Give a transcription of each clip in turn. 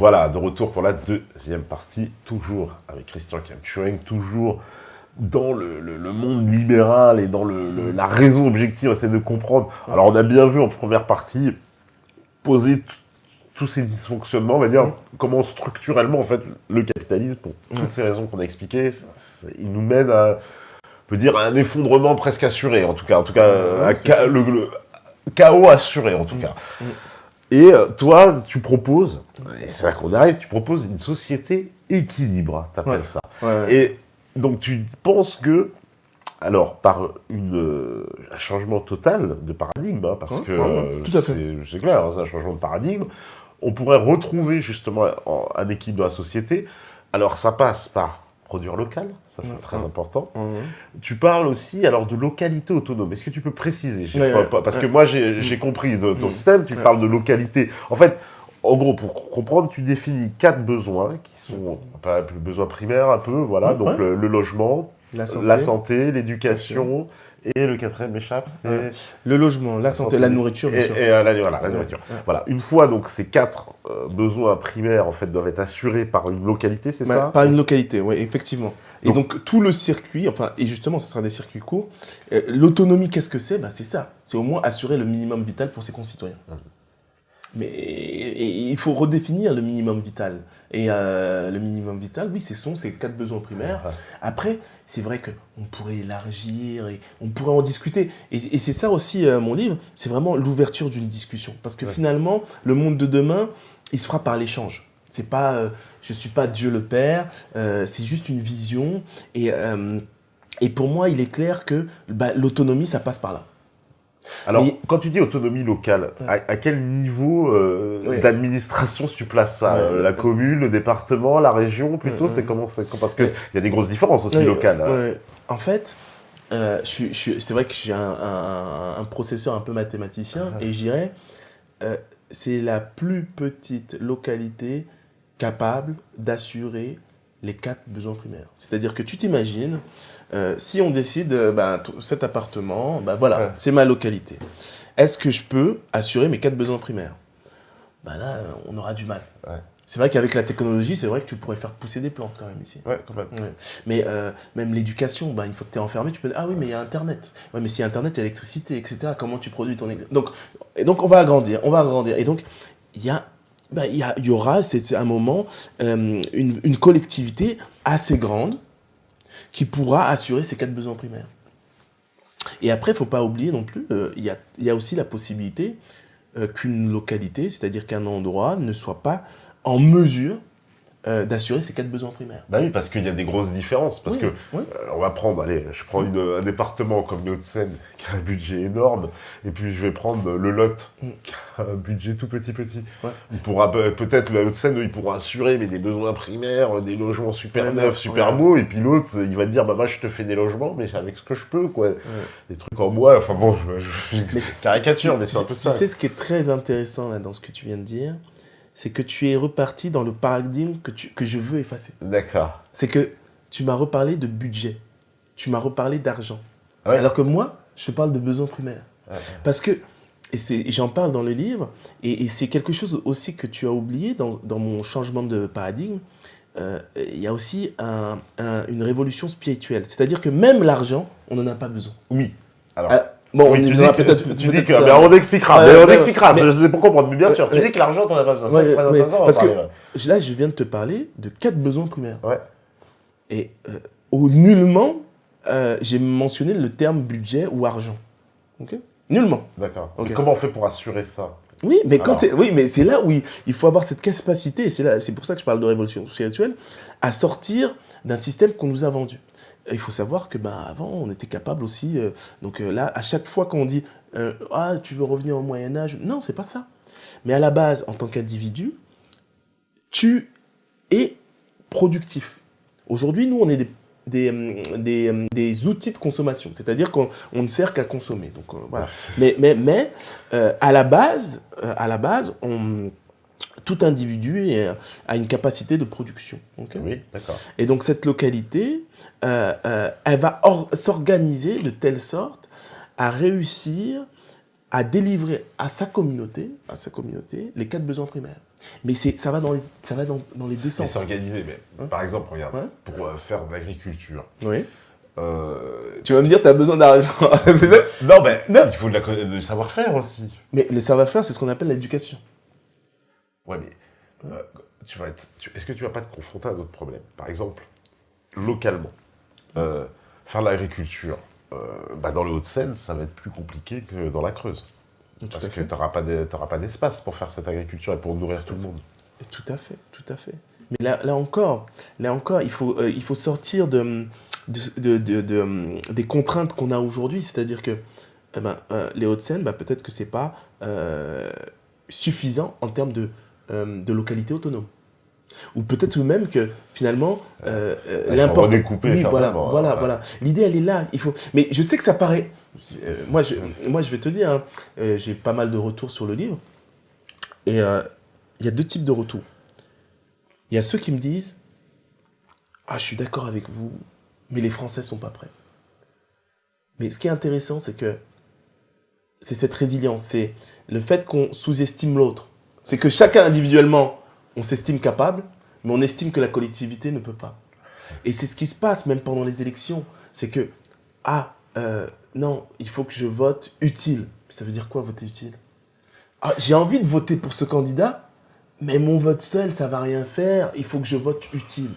Voilà, de retour pour la deuxième partie, toujours avec Christian Kiamchueng, toujours dans le monde libéral et dans la raison objective, on essaie de comprendre. Alors on a bien vu en première partie poser tous ces dysfonctionnements, on va dire comment structurellement en fait le capitalisme, pour toutes ces raisons qu'on a expliquées, il nous mène à, on peut dire, à un effondrement presque assuré, en tout cas le chaos assuré en tout cas. Et toi, tu proposes, et c'est là qu'on arrive, tu proposes une société équilibre, t'appelles ça. Et donc tu penses que, alors par un changement total de paradigme, hein, parce que c'est clair, hein, c'est un changement de paradigme, on pourrait retrouver justement un équilibre dans la société. Alors ça passe par produire local, ça c'est très important. Tu parles aussi alors de localité autonome. Est-ce que tu peux préciser? Parce que moi j'ai compris de ton système, tu parles de localité. En fait, en gros, pour comprendre, tu définis 4 besoins qui sont le besoin primaire un peu, voilà, donc le logement, la santé, l'éducation, et le quatrième m'échappe, c'est... Le logement, la santé, la nourriture, bien sûr. Et la nourriture. Voilà, une fois donc ces 4 besoins primaires en fait doivent être assurés par une localité, c'est ça? Par une localité, oui, effectivement. Et donc tout le circuit, enfin, et justement, ce sera des circuits courts. L'autonomie, qu'est-ce que c'est? C'est ça. C'est au moins assurer le minimum vital pour ses concitoyens. Mais il faut redéfinir le minimum vital. Et le minimum vital, oui, ce sont ces 4 besoins primaires. Après, c'est vrai qu'on pourrait élargir et on pourrait en discuter. Et c'est ça aussi, mon livre, c'est vraiment l'ouverture d'une discussion. Parce que finalement, le monde de demain, il se fera par l'échange. C'est pas, je ne suis pas Dieu le Père, c'est juste une vision. Et pour moi, il est clair que l'autonomie, ça passe par là. Alors, quand tu dis autonomie locale, à quel niveau d'administration tu places ça? La commune, le département, la région, plutôt? C'est comment? Parce qu'il y a des grosses différences aussi locales. En fait, c'est vrai que j'ai un processeur un peu mathématicien, et je dirais, c'est la plus petite localité capable d'assurer les 4 besoins primaires. C'est-à-dire que tu t'imagines, si on décide, cet appartement, voilà, c'est ma localité. Est-ce que je peux assurer mes 4 besoins primaires? Là, on aura du mal. C'est vrai qu'avec la technologie, c'est vrai que tu pourrais faire pousser des plantes quand même ici. Complètement. Mais même l'éducation, une fois que tu es enfermé, tu peux dire, ah oui, mais il y a Internet. Ouais, mais s'il y a Internet, il y a l'électricité, etc. Comment tu produis ton... Donc on va agrandir, Et donc, il y aura, c'est un moment, une collectivité assez grande qui pourra assurer ces 4 besoins primaires. Et après, il ne faut pas oublier non plus, il y a aussi la possibilité qu'une localité, c'est-à-dire qu'un endroit ne soit pas en mesure d'assurer ces 4 besoins primaires. Oui, parce qu'il y a des grosses différences. Parce que, on va prendre, allez, je prends un département comme les Hauts-de-Seine, qui a un budget énorme, et puis je vais prendre le Lot, qui a un budget tout petit. Il pourra, peut-être, le Hauts-de-Seine, il pourra assurer mais des besoins primaires, des logements super neufs, super beaux, et puis l'autre, il va te dire, moi je te fais des logements, mais avec ce que je peux, quoi. Des trucs en bois, enfin bon, je caricature, mais c'est un peu ça. Tu sais ce qui est très intéressant là, dans ce que tu viens de dire, c'est que tu es reparti dans le paradigme que je veux effacer. D'accord. C'est que tu m'as reparlé de budget, tu m'as reparlé d'argent. Alors que moi, je te parle de besoins primaires. Parce que, et j'en parle dans le livre, et c'est quelque chose aussi que tu as oublié dans mon changement de paradigme, il y a aussi une révolution spirituelle. C'est-à-dire que même l'argent, on n'en a pas besoin. Oui. Alors bon, oui, tu dis que, mais on expliquera, je sais pour comprendre, mais bien sûr, tu dis que l'argent, t'en as pas besoin, ça c'est très intéressant. Parce que là, je viens de te parler de 4 besoins primaires. Et nullement, j'ai mentionné le terme budget ou argent. Nullement. D'accord. Comment on fait pour assurer ça? Oui, mais c'est là où il faut avoir cette capacité, et c'est pour ça que je parle de révolution spirituelle, à sortir d'un système qu'on nous a vendu. Il faut savoir que avant, on était capable aussi... là, à chaque fois qu'on dit « Ah, tu veux revenir au Moyen-Âge », non, c'est pas ça. Mais à la base, en tant qu'individu, tu es productif. Aujourd'hui, nous, on est des outils de consommation. C'est-à-dire qu'on ne sert qu'à consommer. Donc, voilà. Mais à la base, tout individu a une capacité de production. Oui, d'accord. Et donc, cette localité, elle va s'organiser de telle sorte à réussir à délivrer à sa communauté les 4 besoins primaires. Mais ça va dans les deux Mais sens. c'est organisé, mais Hein? par exemple, regarde, Ouais. pour faire de l'agriculture, Oui. euh, Tu vas me dire, tu as besoin d'argent. C'est ça? non, mais Non. il faut du savoir-faire aussi. Mais le savoir-faire, c'est ce qu'on appelle l'éducation. Ouais, mais est-ce que tu vas pas te confronter à d'autres problèmes? Par exemple, localement, faire de l'agriculture, dans le Hauts-de-Seine, ça va être plus compliqué que dans la Creuse. Tout Parce à que fait. tu n'auras pas d'espace pour faire cette agriculture et pour nourrir tout le monde. Tout à fait, tout à fait. Mais là encore, il faut sortir des contraintes qu'on a aujourd'hui. C'est-à-dire que les Hauts-de-Seine, peut-être que c'est pas suffisant en termes de localité autonome. Ou peut-être même que finalement, Il faut redécouper Oui, voilà, certainement, voilà, ouais. voilà. L'idée, elle est là. Mais je sais que ça paraît. Moi, je vais te dire, hein, j'ai pas mal de retours sur le livre. Et il y a deux types de retours. Il y a ceux qui me disent: ah, je suis d'accord avec vous, mais les Français sont pas prêts. Mais ce qui est intéressant, c'est que c'est cette résilience, c'est le fait qu'on sous-estime l'autre. C'est que chacun individuellement, on s'estime capable, mais on estime que la collectivité ne peut pas. Et c'est ce qui se passe même pendant les élections. C'est que, non, il faut que je vote utile. Ça veut dire quoi, voter utile? Ah, j'ai envie de voter pour ce candidat, mais mon vote seul, ça va rien faire. Il faut que je vote utile.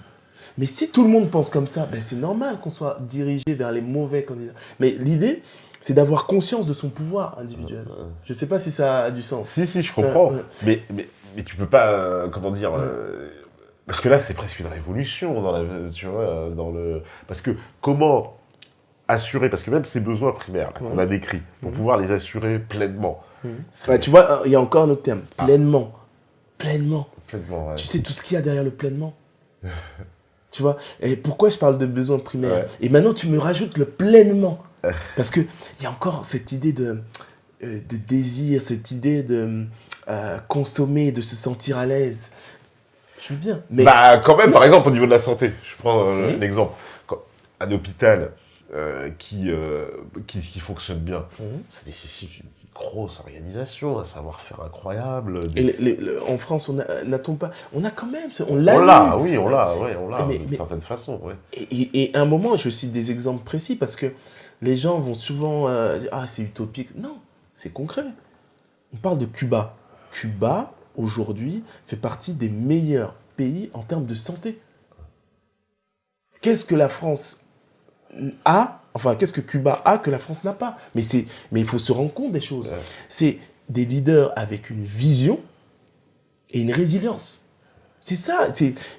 Mais si tout le monde pense comme ça, c'est normal qu'on soit dirigé vers les mauvais candidats. Mais l'idée, c'est d'avoir conscience de son pouvoir individuel. Je ne sais pas si ça a du sens. Si, je comprends. Mais tu peux pas, comment dire... parce que là, c'est presque une révolution tu vois, parce que comment assurer, parce que même ces besoins primaires qu'on a décrits, pour pouvoir les assurer pleinement. Tu vois, il y a encore un autre terme, pleinement. Pleinement. Pleinement, ouais. Tu sais tout ce qu'il y a derrière le pleinement. Tu vois, et pourquoi je parle de besoins primaires? Ouais. Et maintenant, tu me rajoutes le pleinement. Parce qu'il y a encore cette idée de désir, cette idée de consommer, de se sentir à l'aise. Je veux bien. Mais Quand même, par exemple, au niveau de la santé, je prends l'exemple. Un hôpital qui fonctionne bien, ça nécessite une grosse organisation, un savoir-faire incroyable. Et en France, n'a-t-on pas... On a quand même... On On l'a l'a, eu. oui, on l'a, Mais- d'une certaine façon. Ouais. Et à un moment, je cite des exemples précis parce que les gens vont souvent dire: ah, c'est utopique. Non, c'est concret. On parle de Cuba. Cuba, aujourd'hui, fait partie des meilleurs pays en termes de santé. Qu'est-ce que la France a, enfin, qu'est-ce que Cuba a que la France n'a pas? Mais il faut se rendre compte des choses. Ouais. C'est des leaders avec une vision et une résilience. C'est ça.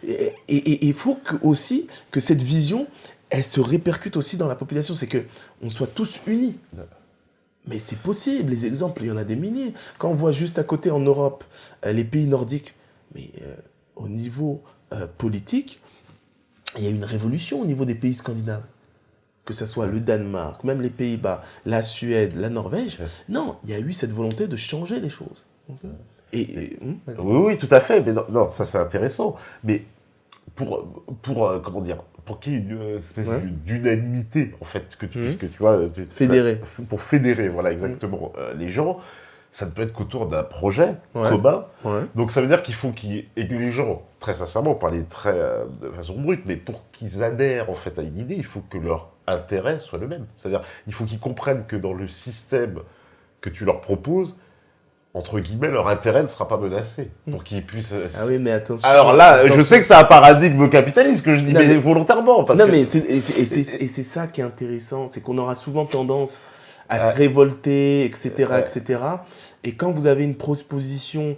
Et il faut aussi que cette vision, elle se répercute aussi dans la population. C'est qu'on soit tous unis. Ouais. Mais c'est possible. Les exemples, il y en a des milliers. Quand on voit juste à côté en Europe les pays nordiques, mais au niveau politique, il y a une révolution au niveau des pays scandinaves. Que ce soit le Danemark, même les Pays-Bas, la Suède, la Norvège. Non, il y a eu cette volonté de changer les choses. Vas-y. Oui, tout à fait. Mais non, ça c'est intéressant. Mais pour comment dire, pour qu'il y ait une espèce d'unanimité, en fait, que tu puisses, que tu vois... Fédérer. Pour fédérer, voilà, exactement, les gens, ça ne peut être qu'autour d'un projet commun. Ouais. Donc ça veut dire qu'il faut et que les gens, très sincèrement, parler de façon brute, mais pour qu'ils adhèrent en fait à une idée, il faut que leur intérêt soit le même. C'est-à-dire, il faut qu'ils comprennent que dans le système que tu leur proposes, entre guillemets, leur intérêt ne sera pas menacé, pour qu'ils puissent... Ah oui, mais attention. Alors là, attention. je sais que c'est un paradigme capitaliste que je dis, Non, mais mais- volontairement. Parce Non, que... mais c'est ça qui est intéressant, c'est qu'on aura souvent tendance à se révolter, etc., etc. Et quand vous avez une proposition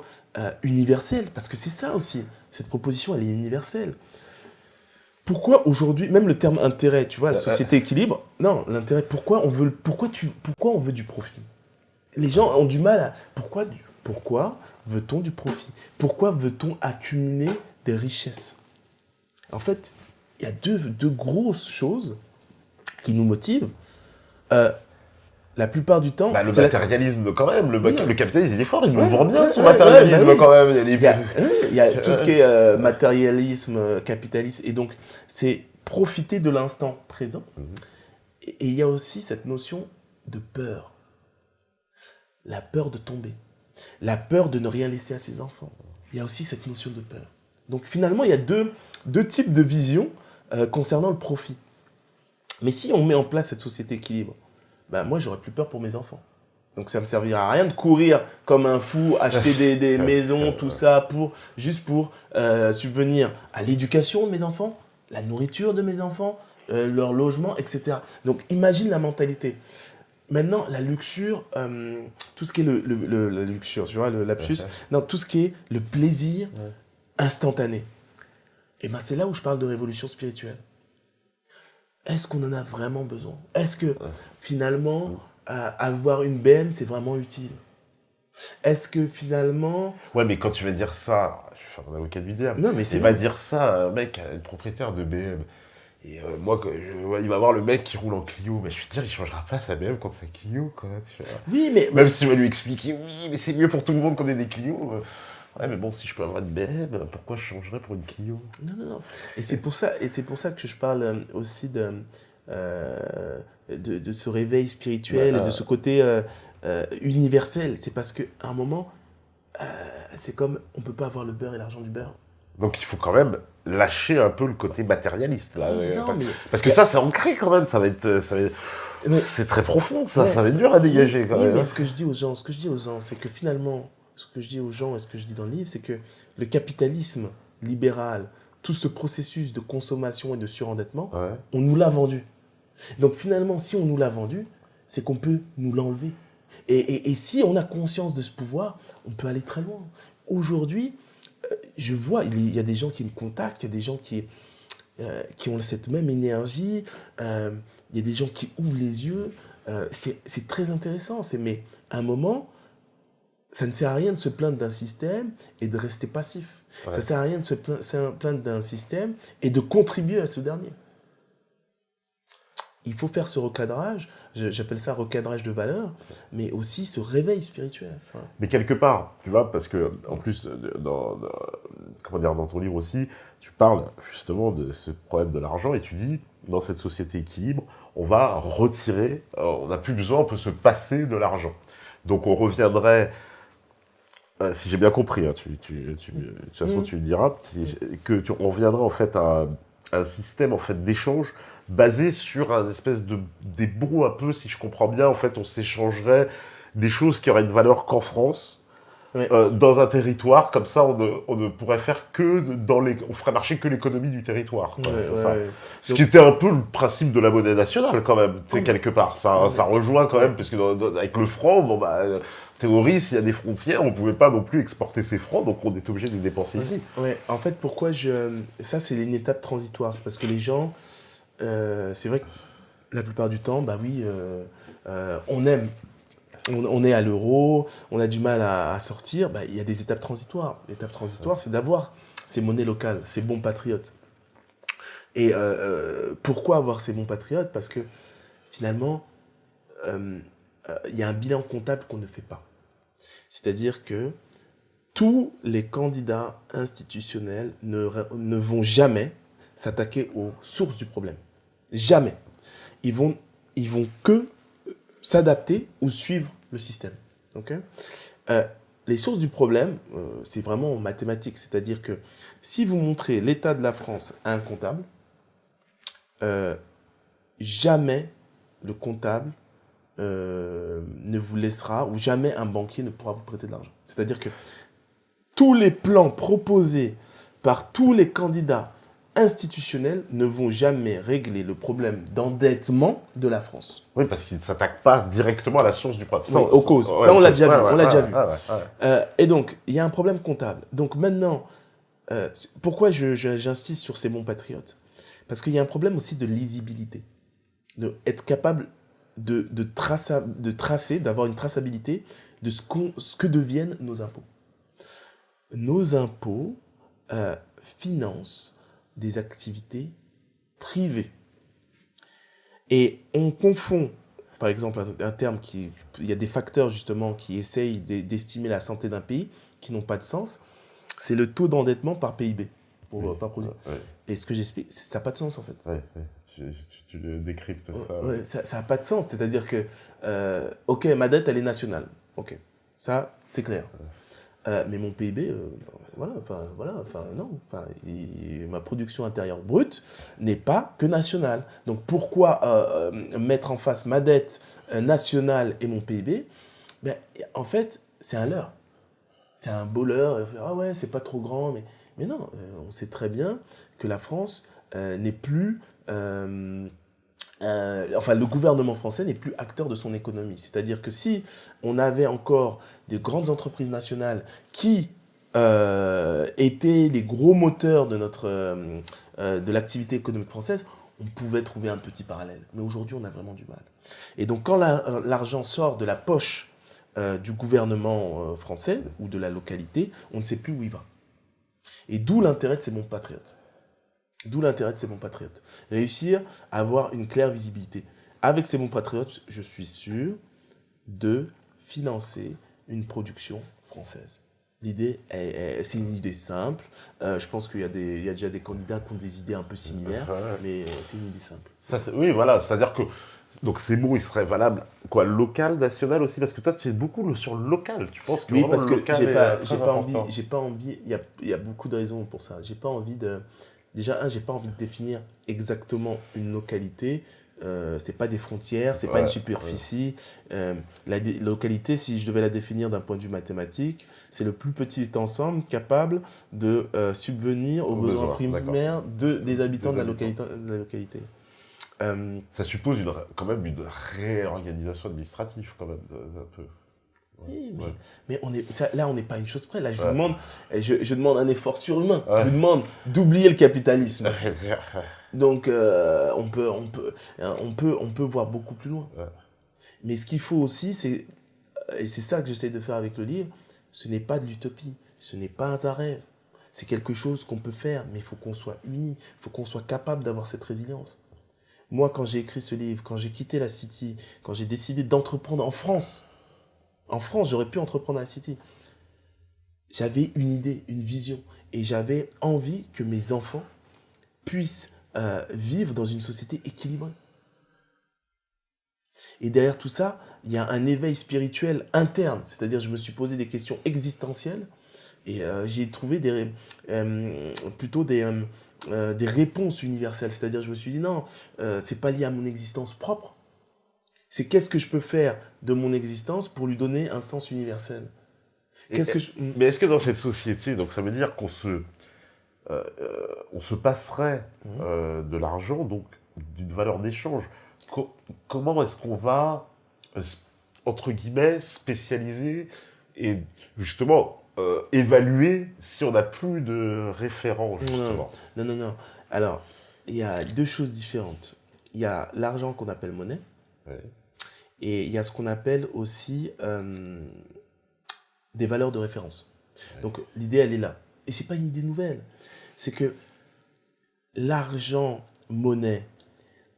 universelle, parce que c'est ça aussi, cette proposition, elle est universelle. Pourquoi aujourd'hui, même le terme intérêt, tu vois, la société équilibre, non, l'intérêt, pourquoi on veut du profit? Les gens ont du mal à... Pourquoi veut-on du profit? Pourquoi veut-on accumuler des richesses? En fait, il y a deux grosses choses qui nous motivent. La plupart du temps... le c'est matérialisme quand même, le capitalisme il est fort, il nous Ouais, vend bien ouais, son ouais, matérialisme ouais, bah quand même. Il y a tout ce qui est matérialisme, capitalisme, et donc c'est profiter de l'instant présent. Et il y a aussi cette notion de peur. La peur de tomber. La peur de ne rien laisser à ses enfants. il y a aussi cette notion de peur. Donc finalement, il y a deux types de visions concernant le profit. Mais si on met en place cette société équilibre, ben moi, j'aurais plus peur pour mes enfants. Donc ça ne me servira à rien de courir comme un fou, acheter des maisons, tout ça, juste pour subvenir à l'éducation de mes enfants, la nourriture de mes enfants, leur logement, etc. Donc imagine la mentalité. Maintenant, la luxure, tout ce qui est la luxure, tu vois, le lapsus, non, tout ce qui est le plaisir instantané. Et ben c'est là où je parle de révolution spirituelle. Est-ce qu'on en a vraiment besoin? Est-ce que finalement, avoir une BM, c'est vraiment utile? Est-ce que finalement... Ouais, mais quand tu vas dire ça, je vais faire un avocat du diable. Non, mais c'est il va dire ça à un mec, un propriétaire de BM. Et moi, il va voir le mec qui roule en Clio. Mais je vais te dire, il changera pas sa BM contre sa Clio, quoi. Tu vois. Oui, mais... Même si on va lui expliquer, oui, mais c'est mieux pour tout le monde qu'on ait des Clio. Ouais, mais bon, si je peux avoir une BM, pourquoi je changerais pour une Clio? Non. Et c'est pour ça que je parle aussi de ce réveil spirituel et de ce côté universel. C'est parce qu'à un moment, c'est comme on ne peut pas avoir le beurre et l'argent du beurre. Donc il faut quand même lâcher un peu le côté matérialiste. Là, Oui, non, parce que ça, c'est ancré quand même. C'est très profond, ça. Ça va être dur à dégager quand même. Mais ce que je dis aux gens, c'est que finalement, ce que je dis aux gens et ce que je dis dans le livre, c'est que le capitalisme libéral, tout ce processus de consommation et de surendettement, on nous l'a vendu. Donc finalement, si on nous l'a vendu, c'est qu'on peut nous l'enlever. Et si on a conscience de ce pouvoir, on peut aller très loin. Aujourd'hui, je vois, il y a des gens qui me contactent, il y a des gens qui ont cette même énergie, il y a des gens qui ouvrent les yeux. C'est très intéressant. Mais à un moment, ça ne sert à rien de se plaindre d'un système et de rester passif. Ça ne sert à rien de se plaindre d'un système et de contribuer à ce dernier. Il faut faire ce recadrage, j'appelle ça recadrage de valeur, mais aussi ce réveil spirituel. Mais quelque part, tu vois, parce que en plus, dans ton livre aussi, tu parles justement de ce problème de l'argent et tu dis, dans cette société équilibre, on va retirer, on n'a plus besoin, on peut se passer de l'argent. Donc on reviendrait, si j'ai bien compris, hein, de toute façon tu le diras, on reviendrait en fait à un système en fait d'échange basé sur un espèce des bons un peu, si je comprends bien, en fait on s'échangerait des choses qui auraient une valeur qu'en France, dans un territoire, comme ça on ne pourrait faire que on ferait marcher que l'économie du territoire. Quoi, ça. Ce qui était un peu le principe de la monnaie nationale quand même, quelque part. Ça rejoint quand même, parce que avec le franc, bon bah... théorie, s'il y a des frontières, on ne pouvait pas non plus exporter ces francs, donc on est obligé de les dépenser ici. Ouais. En fait, pourquoi ça, c'est une étape transitoire. C'est parce que les gens, c'est vrai que la plupart du temps, bah oui, on aime. On est à l'euro, on a du mal à sortir. Bah, il y a des étapes transitoires. L'étape transitoire, c'est d'avoir ces monnaies locales, ces bons patriotes. Et pourquoi avoir ces bons patriotes? Parce que finalement, il y a un bilan comptable qu'on ne fait pas. C'est-à-dire que tous les candidats institutionnels ne vont jamais s'attaquer aux sources du problème. Jamais. Ils vont que s'adapter ou suivre le système. Okay? Les sources du problème, c'est vraiment mathématique. C'est-à-dire que si vous montrez l'état de la France à un comptable, jamais le comptable ne vous laissera, ou jamais un banquier ne pourra vous prêter de l'argent. C'est-à-dire que tous les plans proposés par tous les candidats institutionnels ne vont jamais régler le problème d'endettement de la France. Oui, parce qu'ils ne s'attaquent pas directement à la source du problème. Oui, aux causes. Ça, on l'a déjà vu. Et donc, il y a un problème comptable. Donc maintenant, pourquoi j'insiste sur ces bons patriotes? Parce qu'il y a un problème aussi de lisibilité. Être capable de tracer, d'avoir une traçabilité de ce que deviennent nos impôts. Nos impôts financent des activités privées. Et on confond, par exemple, un terme il y a des facteurs justement qui essayent d'estimer la santé d'un pays qui n'ont pas de sens, c'est le taux d'endettement par PIB, par produit. Et ce que j'explique, ça n'a pas de sens en fait. Tu le décryptes ça. Ça n'a pas de sens. C'est-à-dire que, ok, ma dette, elle est nationale. Ok, ça, c'est clair. Mais mon PIB, ma production intérieure brute n'est pas que nationale. Donc pourquoi mettre en face ma dette nationale et mon PIB? Ben, en fait, c'est un leurre. C'est un beau leurre. Ah ouais, c'est pas trop grand. Mais non, on sait très bien que la France n'est plus... le gouvernement français n'est plus acteur de son économie. C'est-à-dire que si on avait encore des grandes entreprises nationales qui étaient les gros moteurs de l'activité économique française, on pouvait trouver un petit parallèle. Mais aujourd'hui, on a vraiment du mal. Et donc, quand l'argent sort de la poche du gouvernement français ou de la localité, on ne sait plus où il va. Et d'où l'intérêt de ces bons patriotes. Réussir à avoir une claire visibilité. Avec ces bons patriotes, je suis sûr de financer une production française. L'idée, c'est une idée simple. Je pense qu'il y a déjà des candidats qui ont des idées un peu similaires, mais c'est une idée simple. Oui, voilà, c'est-à-dire que donc ces mots, ils seraient valables, quoi, local, national aussi, parce que toi, tu fais beaucoup sur le local. Tu penses que oui, vraiment parce que le local j'ai pas envie. Il y a beaucoup de raisons pour ça. J'ai pas envie de. Déjà, j'ai pas envie de définir exactement une localité. C'est pas des frontières, c'est pas une superficie. La localité, si je devais la définir d'un point de vue mathématique, c'est le plus petit ensemble capable de subvenir aux besoins primaires des habitants de la localité. Ça suppose quand même une réorganisation administrative, quand même, un peu. Oui, mais là, on n'est pas à une chose près. Là, je demande un effort surhumain. Je vous demande d'oublier le capitalisme. Donc, on peut voir beaucoup plus loin. Mais ce qu'il faut aussi, et c'est ça que j'essaie de faire avec le livre, ce n'est pas de l'utopie, ce n'est pas un rêve. C'est quelque chose qu'on peut faire, mais il faut qu'on soit unis, il faut qu'on soit capable d'avoir cette résilience. Moi, quand j'ai écrit ce livre, quand j'ai quitté la City, quand j'ai décidé d'entreprendre en France, j'aurais pu entreprendre à la City. J'avais une idée, une vision, et j'avais envie que mes enfants puissent vivre dans une société équilibrée. Et derrière tout ça, il y a un éveil spirituel interne, c'est-à-dire je me suis posé des questions existentielles, et j'ai trouvé plutôt des réponses universelles, c'est-à-dire je me suis dit non, c'est pas lié à mon existence propre, c'est qu'est-ce que je peux faire de mon existence pour lui donner un sens universel. Mais est-ce que dans cette société, donc ça veut dire qu'on se passerait de l'argent, donc d'une valeur d'échange. Comment est-ce qu'on va, entre guillemets, spécialiser et justement évaluer si on n'a plus de référent, justement? Non. Alors, il y a deux choses différentes. Il y a l'argent qu'on appelle monnaie, et il y a ce qu'on appelle aussi des valeurs de référence. Donc, l'idée, elle est là. Et c'est pas une idée nouvelle. C'est que l'argent, monnaie,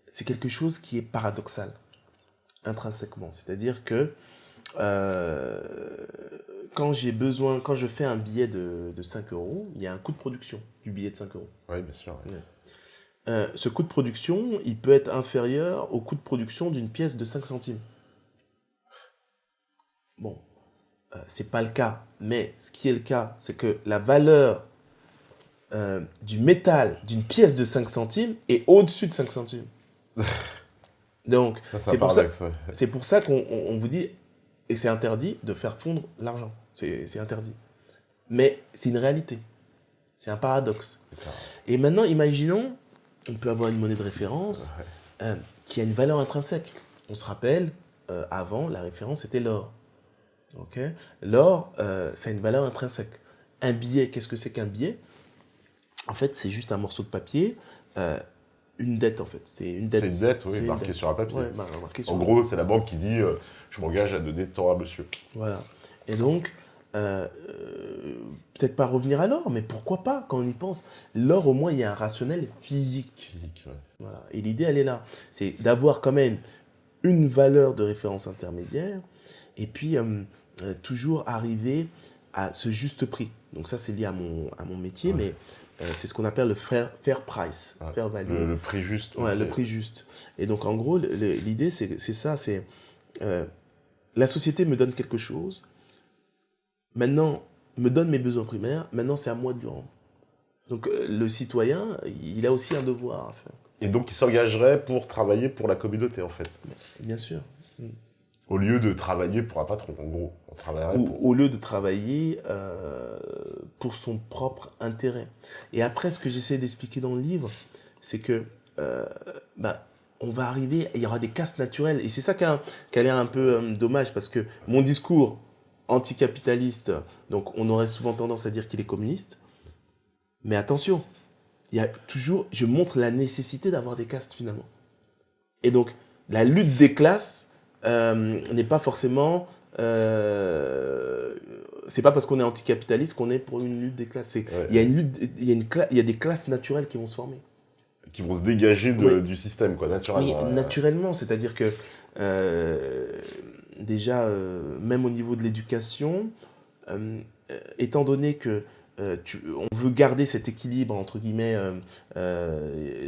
c'est quelque chose qui est paradoxal, intrinsèquement. C'est-à-dire que quand je fais un billet de 5 euros, il y a un coût de production du billet de 5 euros. Oui, bien sûr. Oui. Ce coût de production, il peut être inférieur au coût de production d'une pièce de 5 centimes. Bon, c'est pas le cas, mais ce qui est le cas, c'est que la valeur du métal d'une pièce de 5 centimes est au-dessus de 5 centimes. Donc, c'est pour ça qu'on vous dit, et c'est interdit de faire fondre l'argent. C'est interdit. Mais c'est une réalité. C'est un paradoxe. Et maintenant, imaginons, on peut avoir une monnaie de référence qui a une valeur intrinsèque. On se rappelle, avant, la référence était l'or. Okay. L'or, ça a une valeur intrinsèque. Un billet, qu'est-ce que c'est qu'un billet? En fait, c'est juste un morceau de papier, une dette en fait. C'est une dette. C'est une dette, oui, marquée sur un papier. Ouais, en gros, c'est la banque qui dit je m'engage à donner tant à monsieur. Voilà. Et donc, peut-être pas revenir à l'or, mais pourquoi pas quand on y pense? L'or, au moins, il y a un rationnel physique. Voilà. Et l'idée, elle est là. C'est d'avoir quand même une valeur de référence intermédiaire et puis toujours arriver à ce juste prix. Donc ça, c'est lié à mon métier, mais c'est ce qu'on appelle le fair price, fair value. Le prix juste. Ouais, le prix juste. Et donc, en gros, l'idée, c'est ça, c'est la société me donne quelque chose. Maintenant, me donne mes besoins primaires, maintenant c'est à moi de lui rendre. Donc le citoyen, il a aussi un devoir à faire. Et donc, il s'engagerait pour travailler pour la communauté, en fait. Bien sûr. Au lieu de travailler pour un patron, en gros. On travaillerait pour... Au lieu de travailler pour son propre intérêt. Et après, ce que j'essaie d'expliquer dans le livre, c'est que on va arriver, il y aura des castes naturelles. Et c'est ça qui a l'air un peu dommage, parce que mon discours anticapitaliste, donc on aurait souvent tendance à dire qu'il est communiste. Mais attention, il y a toujours, je montre la nécessité d'avoir des castes finalement. Et donc, la lutte des classes n'est pas forcément... c'est pas parce qu'on est anticapitaliste qu'on est pour une lutte des classes. Il y a une lutte, il y a des classes naturelles qui vont se former. Qui vont se dégager du système, quoi, naturellement. Oui, naturellement. C'est-à-dire que, déjà, même au niveau de l'éducation, étant donné que on veut garder cet équilibre, entre guillemets,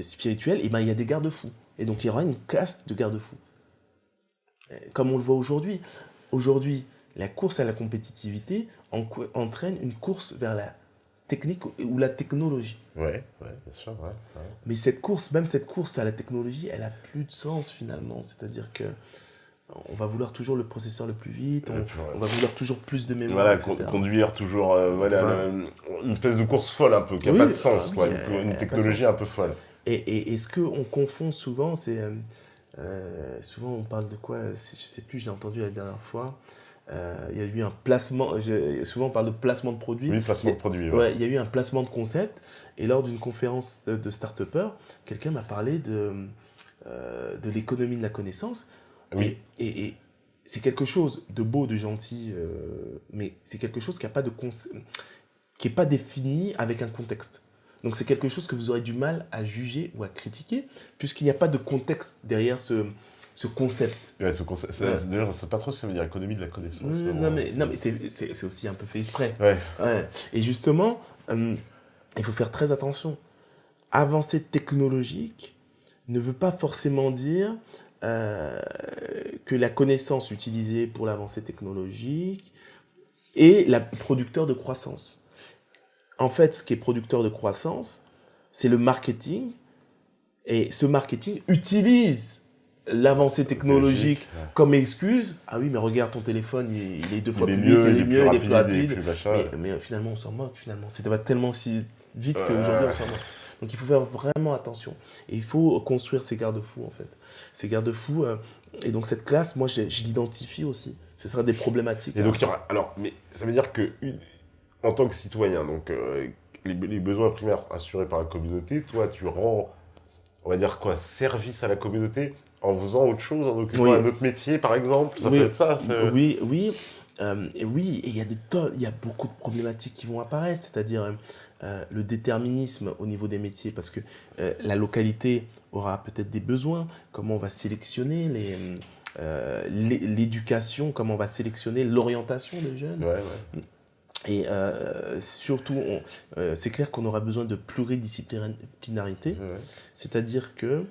spirituel, et ben, il y a des garde-fous. Et donc, il y aura une caste de garde-fous. Comme on le voit aujourd'hui. Aujourd'hui, la course à la compétitivité entraîne une course vers la technique ou la technologie. Ouais, bien sûr, ouais. Mais cette course, même cette course à la technologie, elle a plus de sens finalement. C'est-à-dire que on va vouloir toujours le processeur le plus vite, on va vouloir toujours plus de mémoire, voilà, conduire toujours, une espèce de course folle un peu, qui n'a pas de sens, quoi, une technologie un peu folle. Et ce qu'on confond souvent, c'est... souvent on parle de quoi, je ne sais plus, je l'ai entendu la dernière fois, il y a eu un placement, souvent on parle de placement de produit. Oui, placement de produit, ouais. Il y a eu un placement de concept, et lors d'une conférence de start-upers, quelqu'un m'a parlé de l'économie de la connaissance. Oui. Et c'est quelque chose de beau, de gentil, mais c'est quelque chose qui n'est pas défini avec un contexte. Donc c'est quelque chose que vous aurez du mal à juger ou à critiquer, puisqu'il n'y a pas de contexte derrière ce concept. Ouais, ce concept. D'ailleurs, je ne sais pas trop si ça veut dire économie de la connaissance. Non, mais c'est aussi un peu fait exprès. Ouais. Et justement, il faut faire très attention. Avancée technologique ne veut pas forcément dire que la connaissance utilisée pour l'avancée technologique est la producteur de croissance. En fait, ce qui est producteur de croissance, c'est le marketing. Et ce marketing utilise l'avancée technologique comme excuse. Ah oui, mais regarde ton téléphone, il est 2 fois plus vite, il est mieux, il est plus rapide. Mais finalement, on s'en moque. C'était pas tellement si vite qu'aujourd'hui, on s'en moque. Donc il faut faire vraiment attention. Et il faut construire ces garde-fous, en fait. Ces garde-fous. Et donc cette classe, moi, je l'identifie aussi. Ce sera des problématiques. Et donc, il y aura... Alors, mais ça veut dire que... En tant que citoyen, donc les besoins primaires assurés par la communauté, toi, tu rends, on va dire quoi, service à la communauté en faisant autre chose, en occupant un autre métier, par exemple. Ça peut être ça. Oui. Et il y a beaucoup de problématiques qui vont apparaître, c'est-à-dire le déterminisme au niveau des métiers, parce que la localité aura peut-être des besoins. Comment on va sélectionner l'éducation, comment on va sélectionner l'orientation des jeunes. Ouais. Et surtout, c'est clair qu'on aura besoin de pluridisciplinarité, c'est-à-dire que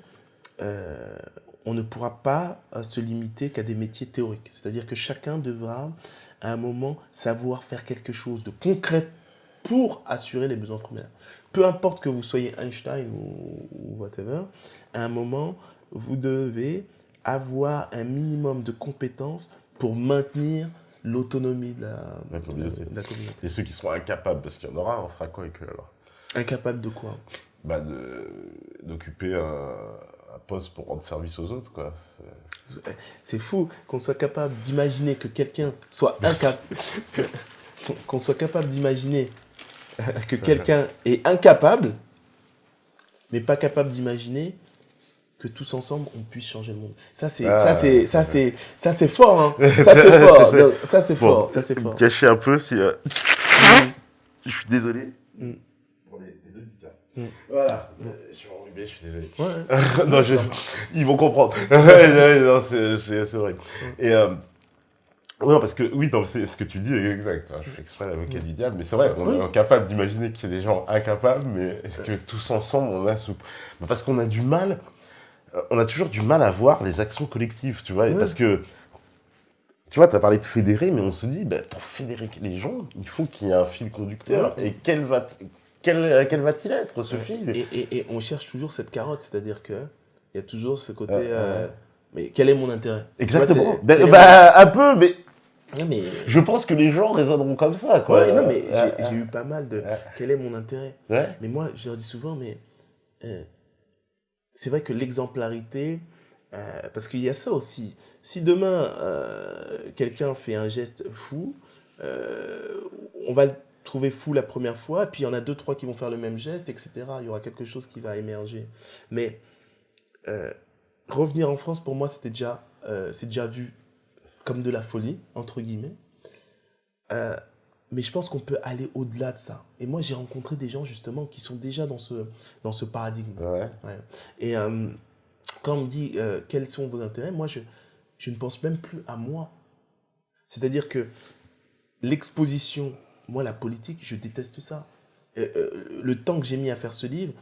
on ne pourra pas se limiter qu'à des métiers théoriques. C'est-à-dire que chacun devra, à un moment, savoir faire quelque chose de concret pour assurer les besoins primaires. Peu importe que vous soyez Einstein ou whatever, à un moment, vous devez avoir un minimum de compétences pour maintenir l'autonomie de la communauté. Et ceux qui seront incapables, parce qu'il y en aura, on fera quoi avec eux alors? Incapables de quoi? D'occuper un poste pour rendre service aux autres, quoi. C'est fou qu'on soit capable d'imaginer que quelqu'un soit incapable. Qu'on soit capable d'imaginer que quelqu'un est incapable, mais pas capable d'imaginer que tous ensemble on puisse changer le monde. Ça c'est fort, hein. Ça c'est fort. Me cacher un peu si je suis désolé pour les auditeurs. Voilà, je suis enrhumé, je suis désolé. Ouais. Non, ils vont comprendre. Non, c'est vrai. Et non, parce que oui, c'est ce que tu dis est exact. Je fais exprès l'avocat du diable, mais c'est vrai, on est incapable d'imaginer qu'il y a des gens incapables, mais est-ce que tous ensemble on a parce qu'on a du mal. On a toujours du mal à voir les actions collectives, tu vois, parce que tu vois, tu as parlé de fédérer, mais on se dit, pour fédérer les gens, il faut qu'il y ait un fil conducteur. Et quel va-t-il être, ce fil? Et on cherche toujours cette carotte, c'est-à-dire qu'il y a toujours ce côté... mais quel est mon intérêt? Exactement. Tu vois, un peu, mais... Non, mais... Je pense que les gens raisonneront comme ça, quoi. Ouais, non, mais j'ai eu pas mal de... Quel est mon intérêt? Ouais. Mais moi, je leur dis souvent, mais... c'est vrai que l'exemplarité... parce qu'il y a ça aussi. Si demain, quelqu'un fait un geste fou, on va le trouver fou la première fois, puis il y en a 2-3 qui vont faire le même geste, etc. Il y aura quelque chose qui va émerger. Mais revenir en France, pour moi, c'est déjà vu comme de la folie, entre guillemets. Mais je pense qu'on peut aller au-delà de ça. Et moi, j'ai rencontré des gens, justement, qui sont déjà dans ce paradigme. Ouais. Ouais. Et quand on me dit quels sont vos intérêts, moi, je ne pense même plus à moi. C'est-à-dire que l'exposition, moi, la politique, je déteste ça. Le temps que j'ai mis à faire ce livre,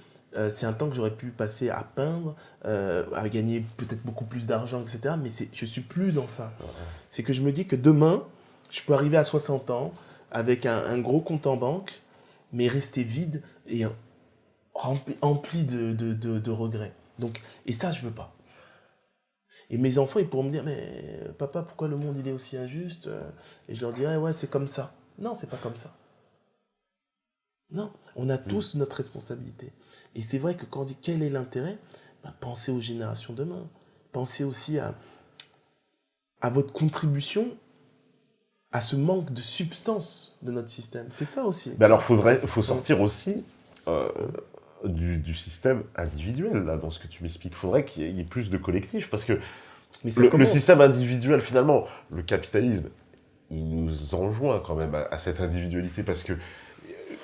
c'est un temps que j'aurais pu passer à peindre, à gagner peut-être beaucoup plus d'argent, etc. Mais je ne suis plus dans ça. C'est que je me dis que demain, je peux arriver à 60 ans avec un gros compte en banque, mais rester vide et rempli de regrets. Donc, et ça, je ne veux pas. Et mes enfants, ils pourront me dire, mais papa, pourquoi le monde il est aussi injuste? Et je leur dirais, ouais, c'est comme ça. Non, c'est pas comme ça. Non, on a tous notre responsabilité. Et c'est vrai que quand on dit quel est l'intérêt, pensez aux générations demain. Pensez aussi à votre contribution à ce manque de substance de notre système. C'est ça aussi. Mais alors, faut sortir aussi du système individuel, là, dans ce que tu m'expliques. Il faudrait qu'il y ait plus de collectifs, parce que le système individuel, finalement, le capitalisme, il nous enjoint quand même à cette individualité, parce que,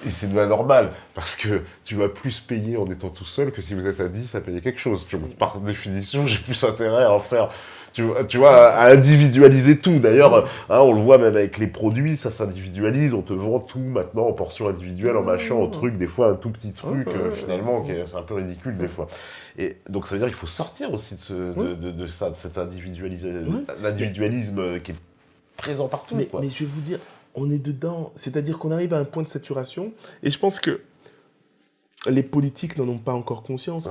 et c'est normal, parce que tu vas plus payer en étant tout seul que si vous êtes à 10 à payer quelque chose. Par définition, j'ai plus intérêt à en faire... Tu vois, à individualiser tout. D'ailleurs, on le voit même avec les produits, ça s'individualise. On te vend tout maintenant en portions individuelles, en machin, en truc, des fois un tout petit truc, finalement, c'est un peu ridicule des fois. Et donc ça veut dire qu'il faut sortir aussi de ça, de cet l'individualisme qui est présent partout. Mais je vais vous dire, on est dedans. C'est-à-dire qu'on arrive à un point de saturation. Et je pense que les politiques n'en ont pas encore conscience,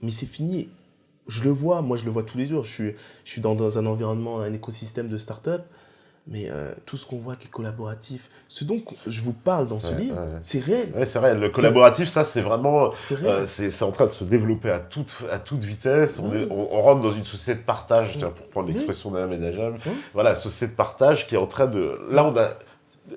mais c'est fini. Je le vois, moi je le vois tous les jours. Je suis dans un environnement, un écosystème de start-up, mais tout ce qu'on voit qui est collaboratif, ce dont je vous parle dans ce livre, c'est réel. Ouais, c'est réel. Le collaboratif, ça c'est vraiment... C'est en train de se développer à toute vitesse. On rentre dans une société de partage, tiens, pour prendre l'expression d'Alain Ménagem. Voilà, société de partage qui est en train de... Là, on a...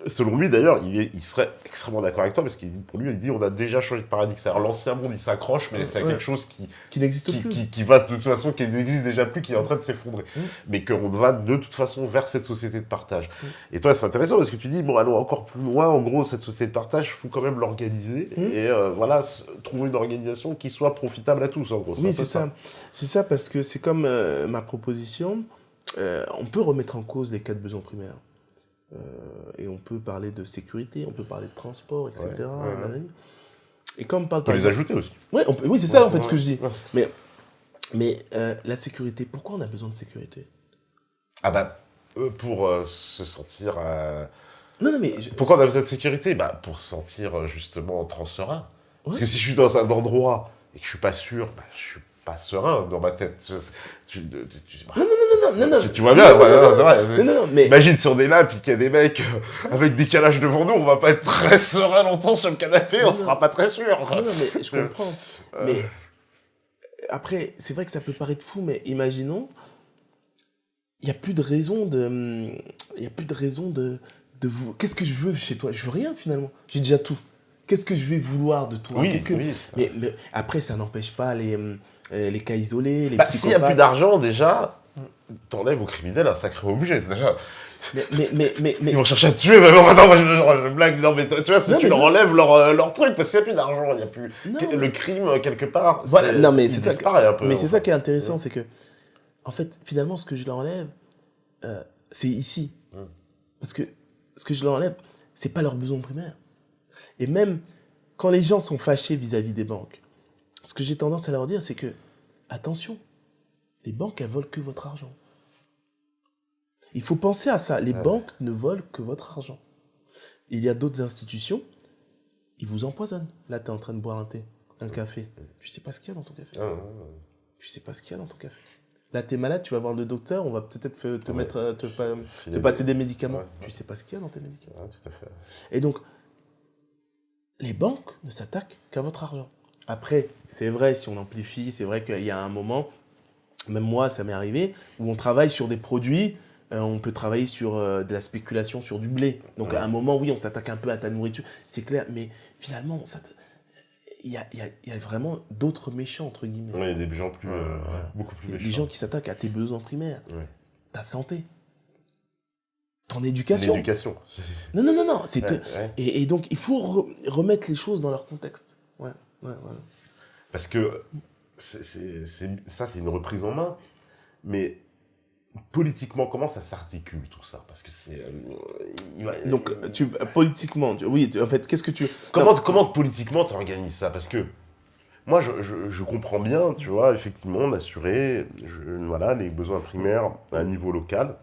Selon lui, d'ailleurs, il serait extrêmement d'accord avec toi, parce qu'il pour lui, il dit on a déjà changé de paradigme. C'est-à-dire l'ancien monde, il s'accroche, mais c'est quelque chose qui n'existe plus. Qui va de toute façon, qui n'existe déjà plus, qui est en train de s'effondrer. Mais qu'on va de toute façon vers cette société de partage. Et toi, c'est intéressant, parce que tu dis, bon, allons encore plus loin. En gros, cette société de partage, il faut quand même l'organiser. Et voilà, trouver une organisation qui soit profitable à tous, en gros. Oui, c'est ça. C'est ça, parce que c'est comme ma proposition. On peut remettre en cause les 4 besoins primaires. Et on peut parler de sécurité, on peut parler de transport, etc. Et quand on parle... On peut les ajouter aussi. Oui, c'est ça en fait ce que je dis. Mais la sécurité, pourquoi on a besoin de sécurité? Pour se sentir... Non, mais... Pourquoi on a besoin de sécurité? Pour se sentir justement serein. Parce que si je suis dans un endroit et que je suis pas sûr, je suis pas serein dans ma tête. Non. Tu vois bien, c'est vrai. Non, mais... Imagine si on est là, puis qu'il y a des mecs avec des calages devant nous, on va pas être très serein longtemps sur le canapé, on sera pas très sûr. Non, mais je comprends. Mais après, c'est vrai que ça peut paraître fou, mais imaginons, il n'y a plus de raison de vous... Qu'est-ce que je veux chez toi? Je veux rien, finalement. J'ai déjà tout. Qu'est-ce que je vais vouloir de toi? Oui. Mais après, ça n'empêche pas les cas isolés, les psychopathes. S'il n'y a plus d'argent, déjà, t'enlèves aux criminels un sacré objet. Déjà... Mais... Ils vont chercher à te tuer, mais non, moi je blague. Non, mais tu vois, si tu leur enlèves leur truc, parce qu'il n'y a plus d'argent, il n'y a plus... Le crime, quelque part, voilà, non, mais c'est disparaît un peu. Mais c'est ça qui est intéressant, c'est que, en fait, finalement, ce que je leur enlève, c'est ici. Parce que ce que je leur enlève, c'est pas leur besoin primaire. Et même quand les gens sont fâchés vis-à-vis des banques, ce que j'ai tendance à leur dire, c'est que, attention, les banques, elles volent que votre argent. Il faut penser à ça. Les banques ne volent que votre argent. Il y a d'autres institutions, ils vous empoisonnent. Là, tu es en train de boire un thé, un café. Tu sais pas ce qu'il y a dans ton café. Tu sais pas ce qu'il y a dans ton café. Là, tu es malade, tu vas voir le docteur, on va peut-être te passer des médicaments. Tu sais pas ce qu'il y a dans tes médicaments. Tout à fait. Et donc, les banques ne s'attaquent qu'à votre argent. Après, c'est vrai, si on amplifie, c'est vrai qu'il y a un moment, même moi, ça m'est arrivé, où on travaille sur des produits, on peut travailler sur de la spéculation sur du blé. Donc, à un moment, oui, on s'attaque un peu à ta nourriture, c'est clair, mais finalement, il y a vraiment d'autres méchants, entre guillemets. Oui, il y a des gens beaucoup plus méchants. Des gens qui s'attaquent à tes besoins primaires, ta santé, ton éducation. L'éducation. Non. Et donc, il faut remettre les choses dans leur contexte. Ouais. Parce que ça, c'est une reprise en main. Mais politiquement, comment ça s'articule tout ça? Parce que c'est... Donc, politiquement, oui, en fait, qu'est-ce que tu... Comment politiquement tu organises ça? Parce que moi, je comprends bien, tu vois, effectivement, d'assurer les besoins primaires à un niveau local,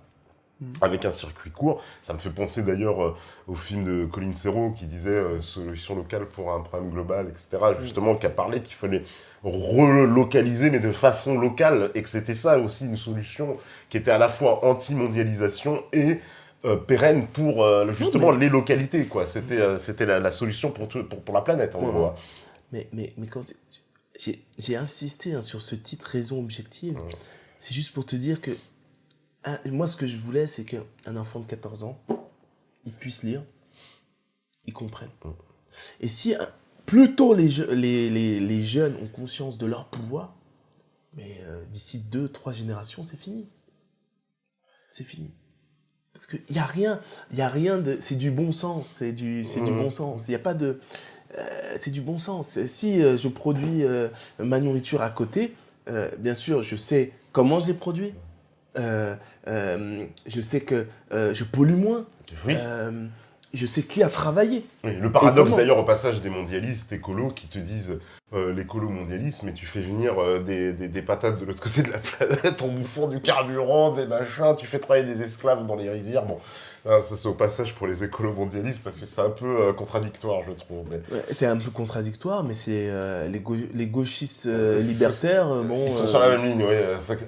avec un circuit court. Ça me fait penser d'ailleurs au film de Colin Serrault qui disait solution locale pour un problème global, etc. Justement, qui a parlé qu'il fallait relocaliser, mais de façon locale, et que c'était ça aussi une solution qui était à la fois anti-mondialisation et pérenne pour justement les localités, quoi. C'était la solution pour la planète, en gros. Mais quand j'ai insisté sur ce titre raison objective, c'est juste pour te dire que moi, ce que je voulais, c'est qu'un enfant de 14 ans, il puisse lire, il comprenne. Et si plus tôt les jeunes ont conscience de leur pouvoir, mais d'ici 2-3 générations, c'est fini. C'est fini. Parce qu'il n'y a rien de... C'est du bon sens, c'est du bon sens. Il n'y a pas de... c'est du bon sens. Si je produis ma nourriture à côté, bien sûr, je sais comment je l'ai produit. Je sais que je pollue moins. Oui. Je sais qui a travaillé. Oui, le paradoxe d'ailleurs au passage des mondialistes écolos qui te disent l'écolo mondialiste, mais tu fais venir des patates de l'autre côté de la planète en bouffant du carburant, des machins, tu fais travailler des esclaves dans les rizières. Bon, ça c'est au passage pour les écolos mondialistes parce que c'est un peu contradictoire, je trouve. Mais... C'est un peu contradictoire, mais c'est les gauchistes libertaires. Ils sont sur la même ligne, oui.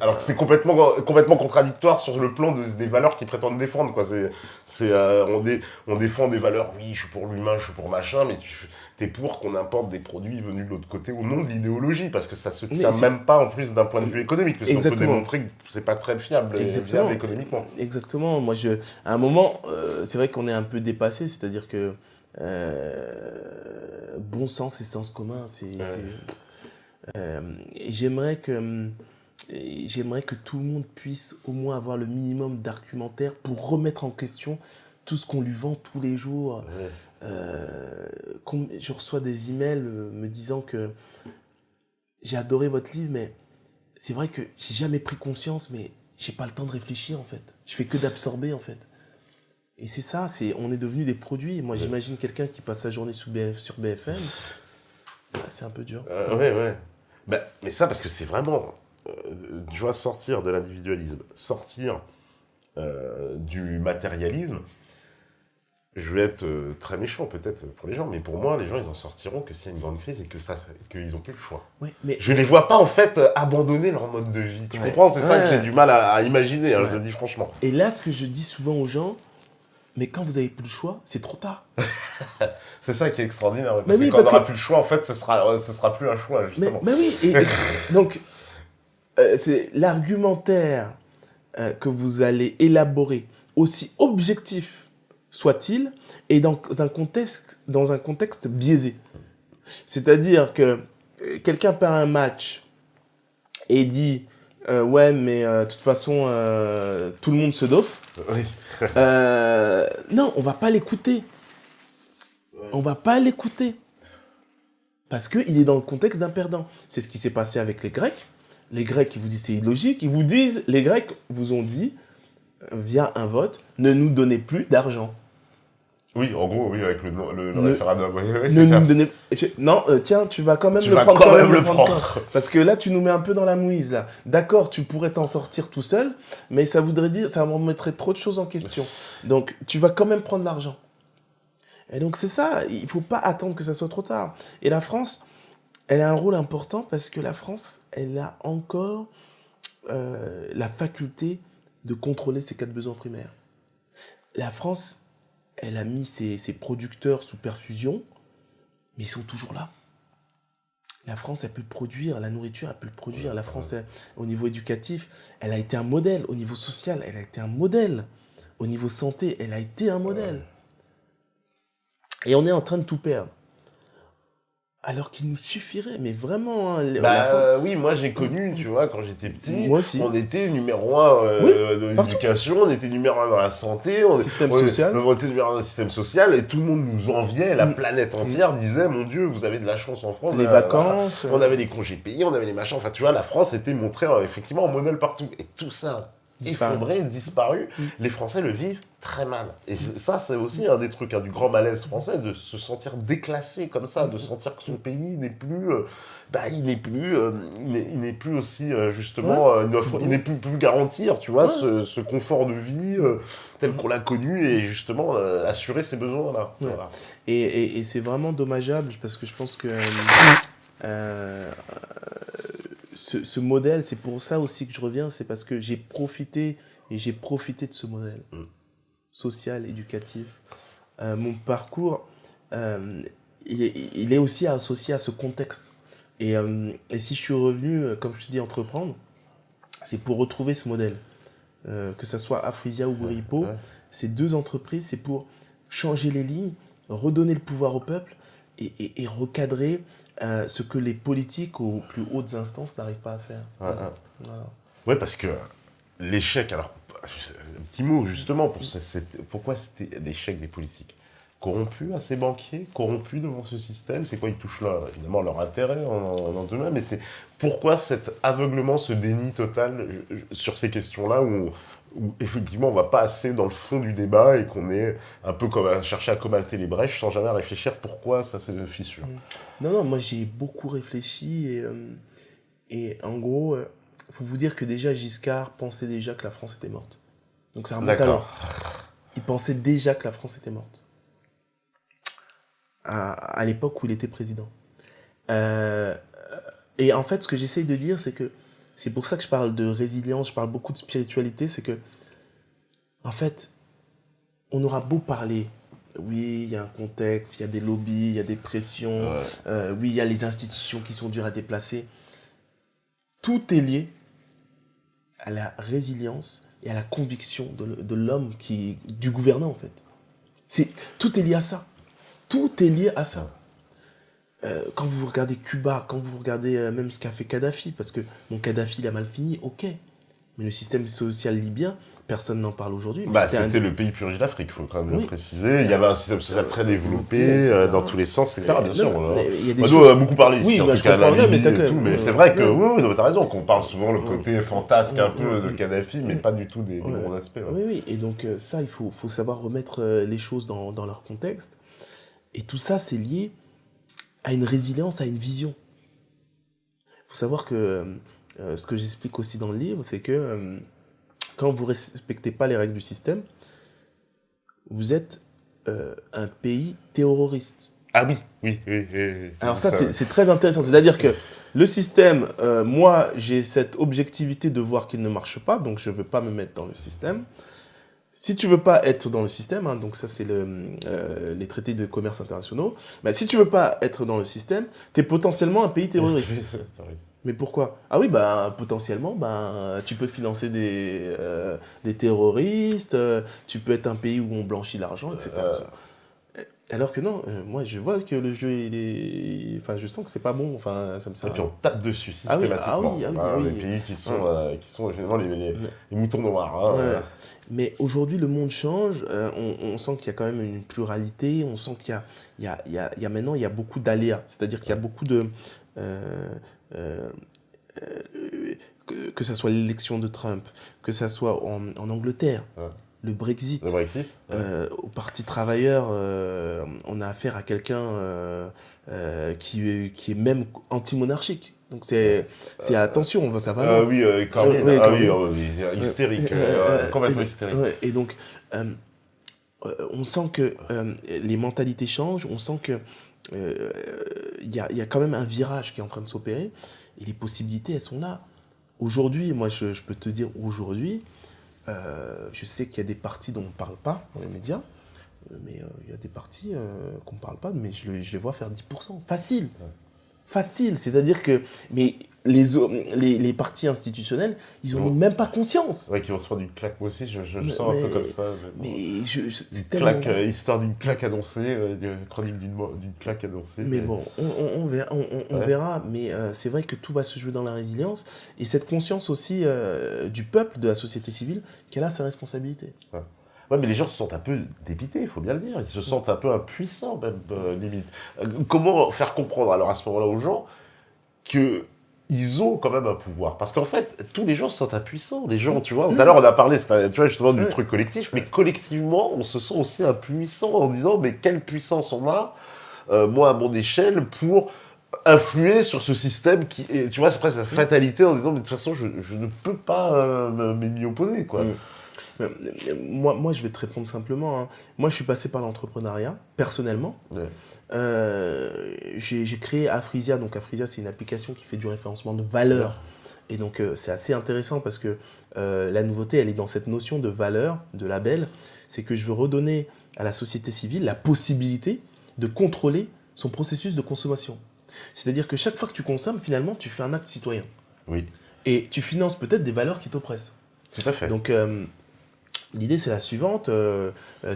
Alors que c'est complètement contradictoire sur le plan des valeurs qu'ils prétendent défendre, quoi. On défend des valeurs, oui, je suis pour l'humain, je suis pour machin, mais t'es pour qu'on importe des produits venus de l'autre côté au nom de l'idéologie, parce que ça se tient même pas en plus d'un point de vue économique, parce qu'on peut démontrer que c'est pas très fiable économiquement. Exactement. Moi, à un moment, c'est vrai qu'on est un peu dépassé, c'est-à-dire que bon sens et sens commun, j'aimerais que tout le monde puisse au moins avoir le minimum d'argumentaire pour remettre en question tout ce qu'on lui vend tous les jours. Je reçois des emails me disant que j'ai adoré votre livre, mais c'est vrai que j'ai jamais pris conscience, mais j'ai pas le temps de réfléchir en fait. Je fais que d'absorber en fait. Et c'est ça, on est devenus des produits. Moi, j'imagine quelqu'un qui passe sa journée sur BFM, c'est un peu dur. Ouais. Mais ça, parce que c'est vraiment, tu vois, sortir de l'individualisme, sortir du matérialisme. Je vais être très méchant peut-être pour les gens, mais pour moi, les gens, ils en sortiront que s'il y a une grande crise et qu'ils n'ont plus le choix. Oui, mais... Je les vois pas en fait abandonner leur mode de vie. Tu comprends? C'est ça que j'ai du mal à imaginer, je le dis franchement. Et là, ce que je dis souvent aux gens, mais quand vous n'avez plus le choix, c'est trop tard. C'est ça qui est extraordinaire. Parce que quand on n'aura plus le choix, en fait, ce sera plus un choix, justement. Mais oui, donc, c'est l'argumentaire que vous allez élaborer, aussi objectif soit-il, et dans un contexte biaisé. C'est-à-dire que quelqu'un perd un match et dit ouais, mais de toute façon, tout le monde se dope. Oui. Non, on va pas l'écouter. On va pas l'écouter. Parce qu'il est dans le contexte d'un perdant. C'est ce qui s'est passé avec les Grecs. Les Grecs, ils vous disent c'est illogique. Les Grecs vous ont dit, via un vote, ne nous donnez plus d'argent. Oui, en gros, oui, avec le Ne- référendum. Oui, oui, Ne c'est clair. nous donnez... Non, tiens, tu vas quand même Tu le vas prendre quand même le prendre, prendre. toi. Parce que là, tu nous mets un peu dans la mouise, là. D'accord, tu pourrais t'en sortir tout seul, mais ça voudrait dire, ça remettrait trop de choses en question. Donc, tu vas quand même prendre l'argent. Et donc, c'est ça, il faut pas attendre que ça soit trop tard. Et la France, elle a un rôle important parce que la France, elle a encore la faculté de contrôler ses quatre besoins primaires. La France, elle a mis ses producteurs sous perfusion, mais ils sont toujours là. La France, elle peut produire, la nourriture, elle peut le produire. La France, au niveau éducatif, elle a été un modèle. Au niveau social, elle a été un modèle. Au niveau santé, elle a été un modèle. Et on est en train de tout perdre. Alors qu'il nous suffirait, mais vraiment, hein, Oui, moi j'ai connu, tu vois, quand j'étais petit, Moi aussi. on était numéro un Oui, dans partout. l'éducation, on était numéro un dans la santé, Système social. on était numéro un dans le système social, et tout le monde nous enviait, la planète entière disait, mon Dieu, vous avez de la chance en France. Les vacances. On avait les congés payés, on avait les machins, enfin tu vois, la France était montrée effectivement en modèle partout. Et tout ça, effondré, disparu, les Français le vivent très mal. Et ça, c'est aussi un des trucs, du grand malaise français, de se sentir déclassé comme ça, de sentir que son pays n'est plus... il n'est plus aussi, justement, il n'est plus garantir, tu vois, ce confort de vie tel qu'on l'a connu et justement assurer ses besoins-là. Ouais. Voilà. Et c'est vraiment dommageable parce que je pense que ce modèle, c'est pour ça aussi que je reviens, c'est parce que j'ai profité de ce modèle social, éducatif. Mon parcours, il est aussi associé à ce contexte. Et si je suis revenu, comme je te dis, entreprendre, c'est pour retrouver ce modèle. Que ce soit Afrisia ou Buripo, ces deux entreprises, c'est pour changer les lignes, redonner le pouvoir au peuple et recadrer ce que les politiques aux plus hautes instances n'arrivent pas à faire. Voilà. Voilà. Parce que l'échec, alors, un petit mot justement, pourquoi c'était l'échec des politiques? Corrompus à ces banquiers, corrompus devant ce système, c'est quoi? Ils touchent là, évidemment, leur intérêt en demain, mais c'est pourquoi cet aveuglement, ce déni total sur ces questions-là où effectivement on va pas assez dans le fond du débat et qu'on est un peu comme à chercher à colmater les brèches sans jamais réfléchir pourquoi ça c'est fissure. Non, moi j'ai beaucoup réfléchi et en gros, faut vous dire que déjà Giscard pensait déjà que la France était morte. Donc ça remonte à loin. Il pensait déjà que la France était morte. À l'époque où il était président. Et en fait, ce que j'essaye de dire, c'est que c'est pour ça que je parle de résilience, je parle beaucoup de spiritualité, c'est que, en fait, on aura beau parler, oui, il y a un contexte, il y a des lobbies, il y a des pressions, oui, il y a les institutions qui sont dures à déplacer. Tout est lié à la résilience et à la conviction de l'homme, du gouvernant, en fait. Tout est lié à ça. Tout est lié à ça. Quand vous regardez Cuba, quand vous regardez même ce qu'a fait Kadhafi, parce que Kadhafi il a mal fini, ok. Mais le système social libyen, personne n'en parle aujourd'hui. C'était le pays purgé d'Afrique, il faut quand même le préciser. Il y avait un système social très développé, dans tous les sens, etc. Bien sûr. On a beaucoup parlé ici, en tout cas, la Libye et tout, mais c'est vrai que, oui, t'as raison, qu'on parle souvent le côté fantasque un peu de Kadhafi, mais pas du tout des bons aspects. Oui, et donc ça, il faut savoir remettre les choses dans leur contexte. Et tout ça, c'est lié à une résilience, à une vision. Il faut savoir que ce que j'explique aussi dans le livre, c'est que quand vous ne respectez pas les règles du système, vous êtes un pays terroriste. Ah oui. Alors ça, c'est très intéressant. C'est-à-dire que le système, moi, j'ai cette objectivité de voir qu'il ne marche pas, donc je ne veux pas me mettre dans le système. Si tu veux pas être dans le système, hein, donc ça c'est les traités de commerce internationaux, bah, si tu veux pas être dans le système, tu es potentiellement un pays terroriste. Mais pourquoi? Ah oui, bah, potentiellement, bah, tu peux financer des terroristes, tu peux être un pays où on blanchit l'argent, etc. Alors que non, moi je vois que le jeu, enfin, je sens que c'est pas bon, enfin, ça me sert. Et puis on tape dessus systématiquement. Les pays qui sont finalement les moutons noirs. Hein, Mais aujourd'hui, le monde change, on sent qu'il y a quand même une pluralité, on sent qu'il y a maintenant, il y a beaucoup d'aléas, c'est-à-dire qu'il y a beaucoup de... que ça soit l'élection de Trump, que ça soit en Angleterre, le Brexit. Le Brexit. Au Parti travailleur, on a affaire à quelqu'un qui est même anti-monarchique. Donc attention, ça va loin. Oui, Corbyn. Oui, Ah oui, Corbyn. oui, hystérique, complètement hystérique. Et donc, on sent que les mentalités changent, on sent que il y a quand même un virage qui est en train de s'opérer, et les possibilités, elles sont là. Aujourd'hui, moi, je peux te dire, aujourd'hui, je sais qu'il y a des partis dont on ne parle pas dans les médias, mais il y a des partis qu'on ne parle pas, mais je les vois faire 10%. Facile. Ouais. Facile. C'est-à-dire que mais les partis institutionnels, ils n'en ont même pas conscience. Ouais, qui vont se prendre une claque. Moi aussi, je sens un peu comme ça. Histoire d'une claque annoncée, chronique d'une claque annoncée. Mais bon, on verra. Mais c'est vrai que tout va se jouer dans la résilience. Et cette conscience aussi du peuple, de la société civile, qu'elle a sa responsabilité. Ouais. Ouais, mais les gens se sentent un peu dépités, il faut bien le dire. Ils se sentent un peu impuissants, même, limite. Comment faire comprendre, alors, à ce moment-là, aux gens qu'ils ont quand même un pouvoir? Parce qu'en fait, tous les gens se sentent impuissants. Les gens, tu vois, tout à l'heure, on a parlé, tu vois, justement, du truc collectif, mais collectivement, on se sent aussi impuissant en disant, mais quelle puissance on a, moi, à mon échelle, pour influer sur ce système qui est, tu vois, c'est presque la fatalité en disant, mais de toute façon, je ne peux pas m'y opposer, quoi. Moi, je vais te répondre simplement. Hein. Moi, je suis passé par l'entrepreneuriat, personnellement. Ouais. J'ai créé Afrisia. Donc, Afrisia, c'est une application qui fait du référencement de valeur. Ouais. Et donc, c'est assez intéressant parce que la nouveauté, elle est dans cette notion de valeur, de label. C'est que je veux redonner à la société civile la possibilité de contrôler son processus de consommation. C'est-à-dire que chaque fois que tu consommes, finalement, tu fais un acte citoyen. Oui. Et tu finances peut-être des valeurs qui t'oppressent. Tout à fait. Donc, l'idée, c'est la suivante.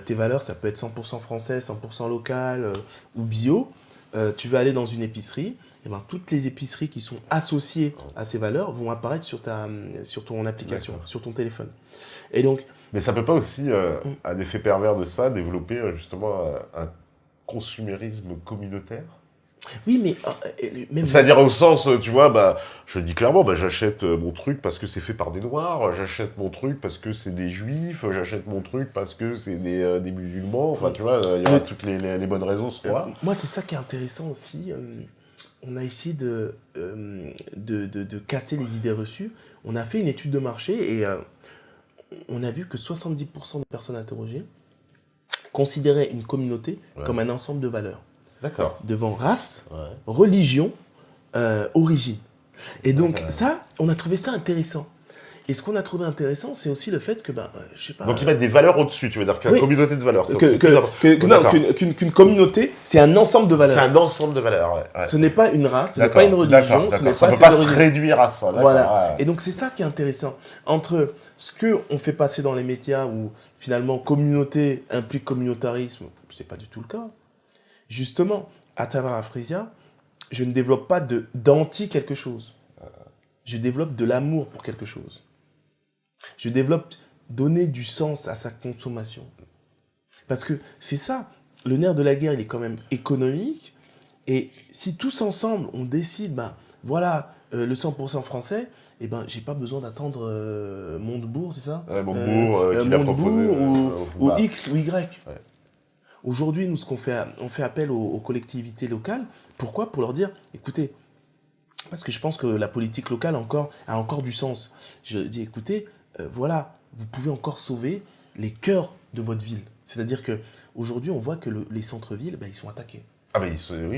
Tes valeurs, ça peut être 100% français, 100% local ou bio. Tu vas aller dans une épicerie. Et ben, toutes les épiceries qui sont associées à ces valeurs vont apparaître sur ton application, sur ton téléphone. Et donc, mais ça ne peut pas aussi, un effet pervers de ça, développer justement un consumérisme communautaire? Oui, mais... C'est-à-dire au sens, tu vois, je dis clairement, j'achète mon truc parce que c'est fait par des Noirs, j'achète mon truc parce que c'est des Juifs, j'achète mon truc parce que c'est des musulmans, enfin, tu vois, il y aura toutes les bonnes raisons, ce soir. Moi, c'est ça qui est intéressant aussi. On a essayé de casser les idées reçues. On a fait une étude de marché et on a vu que 70% des personnes interrogées considéraient une communauté comme un ensemble de valeurs. D'accord. Devant race, religion, origine. Et donc ça, on a trouvé ça intéressant. Et ce qu'on a trouvé intéressant, c'est aussi le fait que, je sais pas... Donc ils mettent des valeurs au-dessus, tu veux dire qu'une communauté de valeurs. Qu'une communauté, c'est un ensemble de valeurs. C'est un ensemble de valeurs, ouais. Ce n'est pas une race, ce n'est pas une religion, ce n'est pas... Ça ne peut pas se réduire à ça. Voilà. Ouais. Et donc c'est ça qui est intéressant. Entre ce qu'on fait passer dans les médias, où finalement communauté implique communautarisme, ce n'est pas du tout le cas. Justement, à travers Afrisia, je ne développe pas d'anti quelque chose. Je développe de l'amour pour quelque chose. Je développe donner du sens à sa consommation. Parce que c'est ça, le nerf de la guerre, il est quand même économique. Et si tous ensemble, on décide, voilà, le 100% français, eh ben, j'ai pas besoin d'attendre Montebourg, c'est ça? Montebourg, qui l'a proposé. Ou X ou Y. Ouais. Aujourd'hui, nous, on fait appel aux collectivités locales. Pourquoi? Pour leur dire, écoutez, parce que je pense que la politique locale a encore du sens. Je dis, écoutez, voilà, vous pouvez encore sauver les cœurs de votre ville. C'est-à-dire qu'aujourd'hui, on voit que les centres-villes, ils sont attaqués. Ah, mais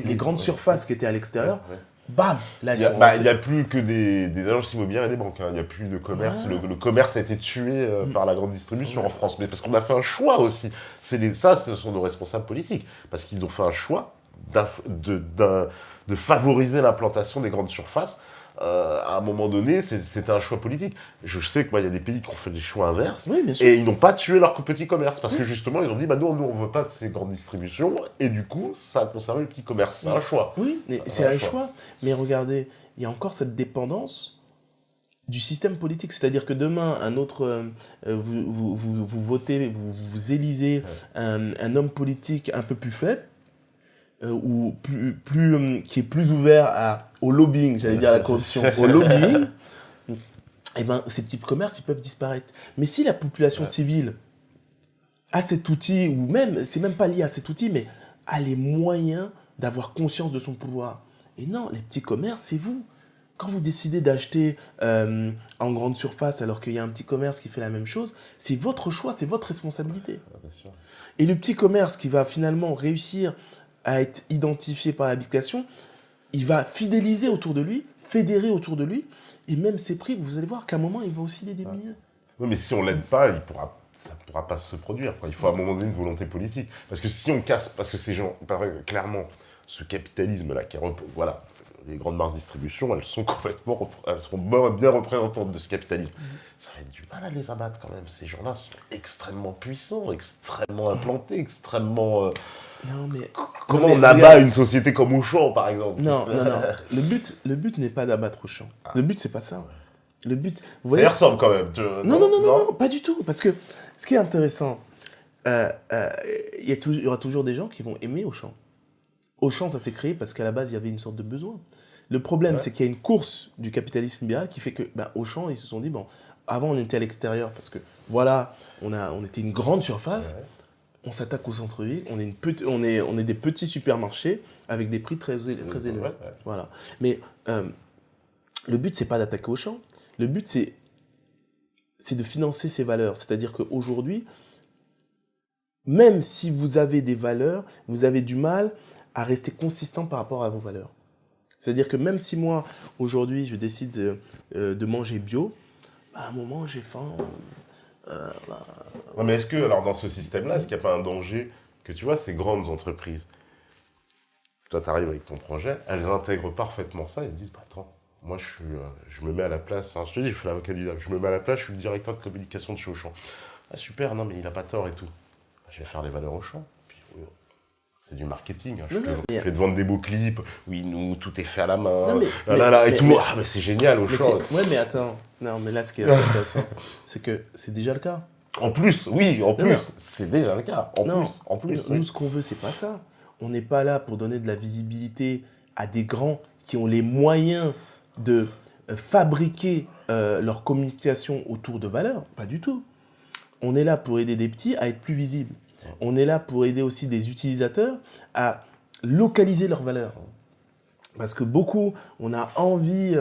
les grandes surfaces qui étaient à l'extérieur, bam, là, il n'y a plus que des agences immobilières et des banques. Il n'y a plus de commerce. Le commerce a été tué par la grande distribution en France. Mais parce qu'on a fait un choix aussi. Ça, ce sont nos responsables politiques. Parce qu'ils ont fait un choix de favoriser l'implantation des grandes surfaces. À un moment donné, c'était un choix politique. Je sais qu'il y a des pays qui ont fait des choix inverses, et ils n'ont pas tué leur petit commerce, parce que justement, ils ont dit, nous, on ne veut pas de ces grandes distributions, et du coup, ça a conservé le petit commerce. C'est un choix. Oui, c'est un choix. Mais regardez, il y a encore cette dépendance du système politique. C'est-à-dire que demain, un autre, vous votez, vous élisez un homme politique un peu plus faible, ou qui est plus ouvert au lobbying, j'allais dire à la corruption, au lobbying, eh ben, ces petits commerces, ils peuvent disparaître. Mais si la population civile a cet outil, ou même, c'est même pas lié à cet outil, mais a les moyens d'avoir conscience de son pouvoir. Et non, les petits commerces, c'est vous. Quand vous décidez d'acheter en grande surface alors qu'il y a un petit commerce qui fait la même chose, c'est votre choix, c'est votre responsabilité. Bien sûr. Et le petit commerce qui va finalement réussir à être identifié par l'application, il va fidéliser autour de lui, fédérer autour de lui, et même ses prix, vous allez voir qu'à un moment, il va aussi les diminuer. Oui, mais si on l'aide pas, ça ne pourra pas se produire, quoi. Il faut à un moment donné une volonté politique. Parce que si on casse, parce que ces gens, clairement, ce capitalisme-là, voilà, les grandes marques de distribution, elles sont bien représentantes de ce capitalisme. Ça va être du mal à les abattre quand même. Ces gens-là sont extrêmement puissants, extrêmement implantés, extrêmement... Non, mais... Comment on abat une société comme Auchan, par exemple? Non. Le but n'est pas d'abattre Auchan. Le but, c'est pas ça. Le but... Vous Ça voyez, y ressemble quand même. Non, pas du tout. Parce que ce qui est intéressant, il y aura toujours des gens qui vont aimer Auchan. Auchan, ça s'est créé parce qu'à la base, il y avait une sorte de besoin. Le problème, c'est qu'il y a une course du capitalisme libéral qui fait que Auchan, ils se sont dit, bon, avant, on était à l'extérieur parce que, voilà, on était une grande surface, on s'attaque au centre-ville, on est des petits supermarchés avec des prix très élevés. Voilà. Mais le but, c'est pas d'attaquer Auchan. Le but, c'est de financer ces valeurs. C'est-à-dire qu'aujourd'hui, même si vous avez des valeurs, vous avez du mal à rester consistant par rapport à vos valeurs. C'est-à-dire que même si moi, aujourd'hui, je décide de manger bio, à un moment, j'ai faim. Ouais, mais est-ce que, alors dans ce système-là, est-ce qu'il n'y a pas un danger que, tu vois, ces grandes entreprises, toi, tu arrives avec ton projet, elles intègrent parfaitement ça et disent, attends, moi, je me mets à la place, hein, je te dis, je fais l'avocat du diable, je me mets à la place, je suis le directeur de communication de chez Auchan. Ah, super, non, mais il n'a pas tort et tout. Je vais faire les valeurs Auchan. C'est du marketing. Hein. Je vais te vendre des beaux clips. Oui, nous, tout est fait à la main. Et tout le monde. Ah, mais c'est génial, Auchan. Ouais, mais attends. Non, mais là, ce qui est assez intéressant, c'est que c'est déjà le cas. En plus, oui, c'est déjà le cas. En plus. Nous, ce qu'on veut, c'est pas ça. On n'est pas là pour donner de la visibilité à des grands qui ont les moyens de fabriquer leur communication autour de valeurs. Pas du tout. On est là pour aider des petits à être plus visibles. On est là pour aider aussi des utilisateurs à localiser leurs valeurs. Parce que beaucoup, on a envie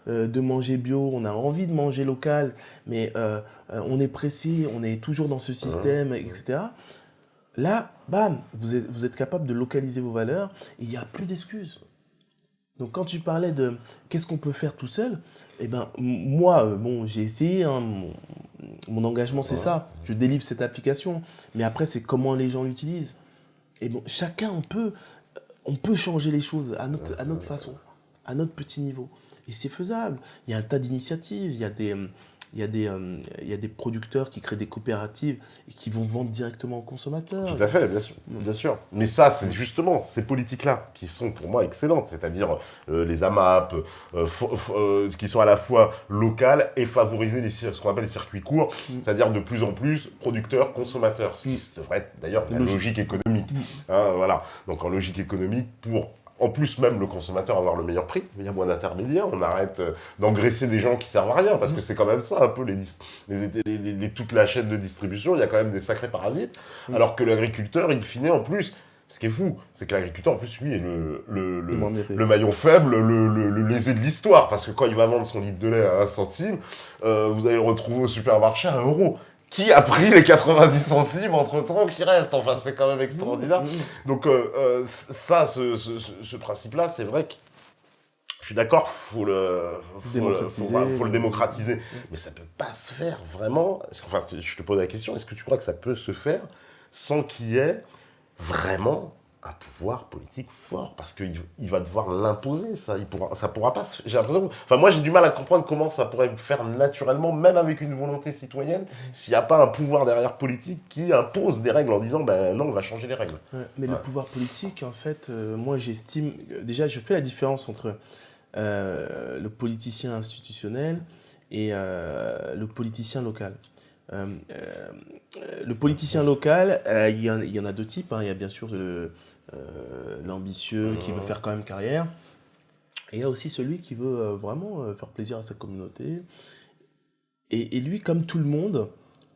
de manger bio, on a envie de manger local, mais on est pressé, on est toujours dans ce système, etc. Là, bam, vous êtes capable de localiser vos valeurs et il n'y a plus d'excuses. Donc quand tu parlais de qu'est-ce qu'on peut faire tout seul, eh ben moi, j'ai essayé, hein, mon engagement c'est ça, je délivre cette application, mais après c'est comment les gens l'utilisent. Et bon, chacun on peut changer les choses à notre façon, à notre petit niveau. Et c'est faisable. Il y a un tas d'initiatives, il y a des producteurs qui créent des coopératives et qui vont vendre directement aux consommateurs. Tout à fait, bien sûr. Mais ça, c'est justement ces politiques-là qui sont pour moi excellentes, c'est-à-dire les AMAP, qui sont à la fois locales et favoriser ce qu'on appelle les circuits courts, c'est-à-dire de plus en plus producteurs, consommateurs, ce qui devrait être d'ailleurs la logique économique. Hein, voilà. Donc en logique économique, pour en plus même le consommateur avoir le meilleur prix, il y a moins d'intermédiaires, on arrête d'engraisser des gens qui servent à rien, parce que c'est quand même ça un peu toute la chaîne de distribution, il y a quand même des sacrés parasites, alors que l'agriculteur, in fine, en plus, ce qui est fou, c'est que l'agriculteur, en plus, lui, est le maillon faible, le lésé de l'histoire, parce que quand il va vendre son litre de lait à 1 centime, vous allez le retrouver au supermarché à 1 euro. Qui a pris les 90 centimes entre-temps qui restent? Enfin, c'est quand même extraordinaire. Donc, ça, ce principe-là, c'est vrai que je suis d'accord, faut le démocratiser. Mais ça peut pas se faire vraiment. Enfin, je te pose la question, est-ce que tu crois que ça peut se faire sans qu'il y ait vraiment un pouvoir politique fort, parce qu'il va devoir l'imposer, ça pourra pas, j'ai l'impression, enfin moi j'ai du mal à comprendre comment ça pourrait le faire naturellement, même avec une volonté citoyenne, s'il n'y a pas un pouvoir derrière politique qui impose des règles en disant, non, on va changer les règles. Ouais, mais le pouvoir politique, en fait, moi j'estime, déjà je fais la différence entre le politicien institutionnel et le politicien local. Le politicien local, il y en a 2 types. Hein. Il y a bien sûr l'ambitieux qui veut faire quand même carrière. Et il y a aussi celui qui veut vraiment faire plaisir à sa communauté. Et lui, comme tout le monde,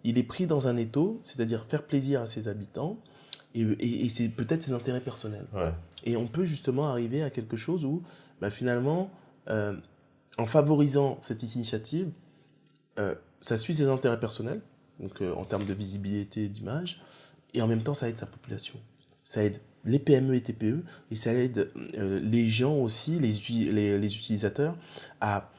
il est pris dans un étau, c'est-à-dire faire plaisir à ses habitants, et c'est peut-être ses intérêts personnels. Ouais. Et on peut justement arriver à quelque chose où, finalement, en favorisant cette initiative, ça suit ses intérêts personnels, donc en termes de visibilité, d'image, et en même temps, ça aide sa population. Ça aide les PME et TPE, et ça aide les gens aussi, les utilisateurs, à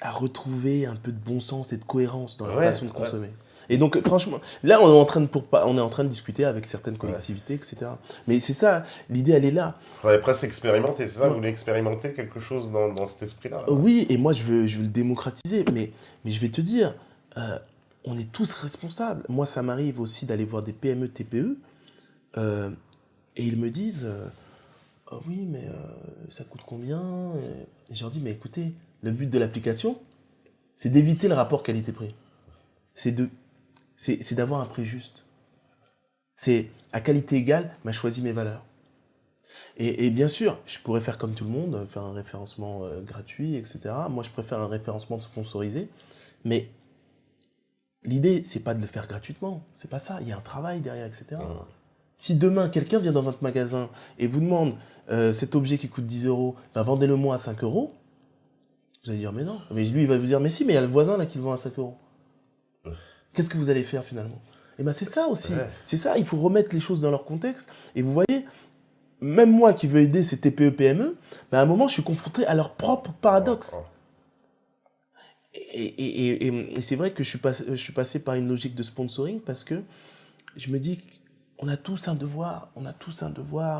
retrouver un peu de bon sens et de cohérence dans la façon de consommer. Et donc, franchement, là, on est en train de discuter avec certaines collectivités, etc. Mais c'est ça, l'idée, elle est là. On avait presque expérimenté, c'est ça? Vous voulez expérimenter quelque chose dans cet esprit-là? Oui, et moi, je veux le démocratiser. Mais je vais te dire, on est tous responsables. Moi, ça m'arrive aussi d'aller voir des PME, TPE, et ils me disent, oh oui, mais ça coûte combien? Et je leur dis, mais écoutez, le but de l'application, c'est d'éviter le rapport qualité-prix. C'est d'avoir un prix juste. C'est à qualité égale, je choisis mes valeurs. Et bien sûr, je pourrais faire comme tout le monde, faire un référencement gratuit, etc. Moi, je préfère un référencement sponsorisé. Mais l'idée, c'est pas de le faire gratuitement. C'est pas ça. Il y a un travail derrière, etc. Si demain, quelqu'un vient dans votre magasin et vous demande cet objet qui coûte 10 €, vendez-le moi à 5 €, vous allez dire, mais non. Mais lui, il va vous dire, mais si, mais il y a le voisin là qui le vend à 5 €. Qu'est-ce que vous allez faire finalement? Et c'est ça aussi. Ouais. C'est ça, il faut remettre les choses dans leur contexte. Et vous voyez, même moi qui veux aider ces TPE, PME, à un moment, je suis confronté à leur propre paradoxe. Et c'est vrai que je suis passé par une logique de sponsoring parce que je me dis, on a tous un devoir,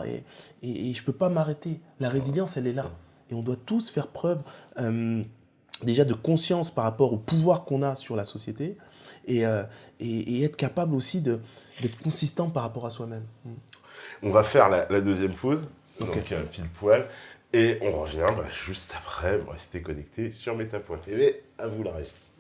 et je ne peux pas m'arrêter. La résilience, elle est là. Et on doit tous faire preuve déjà de conscience par rapport au pouvoir qu'on a sur la société et être capable aussi d'être consistant par rapport à soi-même. On va faire la deuxième pause, donc pile poil, et on revient juste après. Vous restez connectés sur Meta.tv. À vous la régie.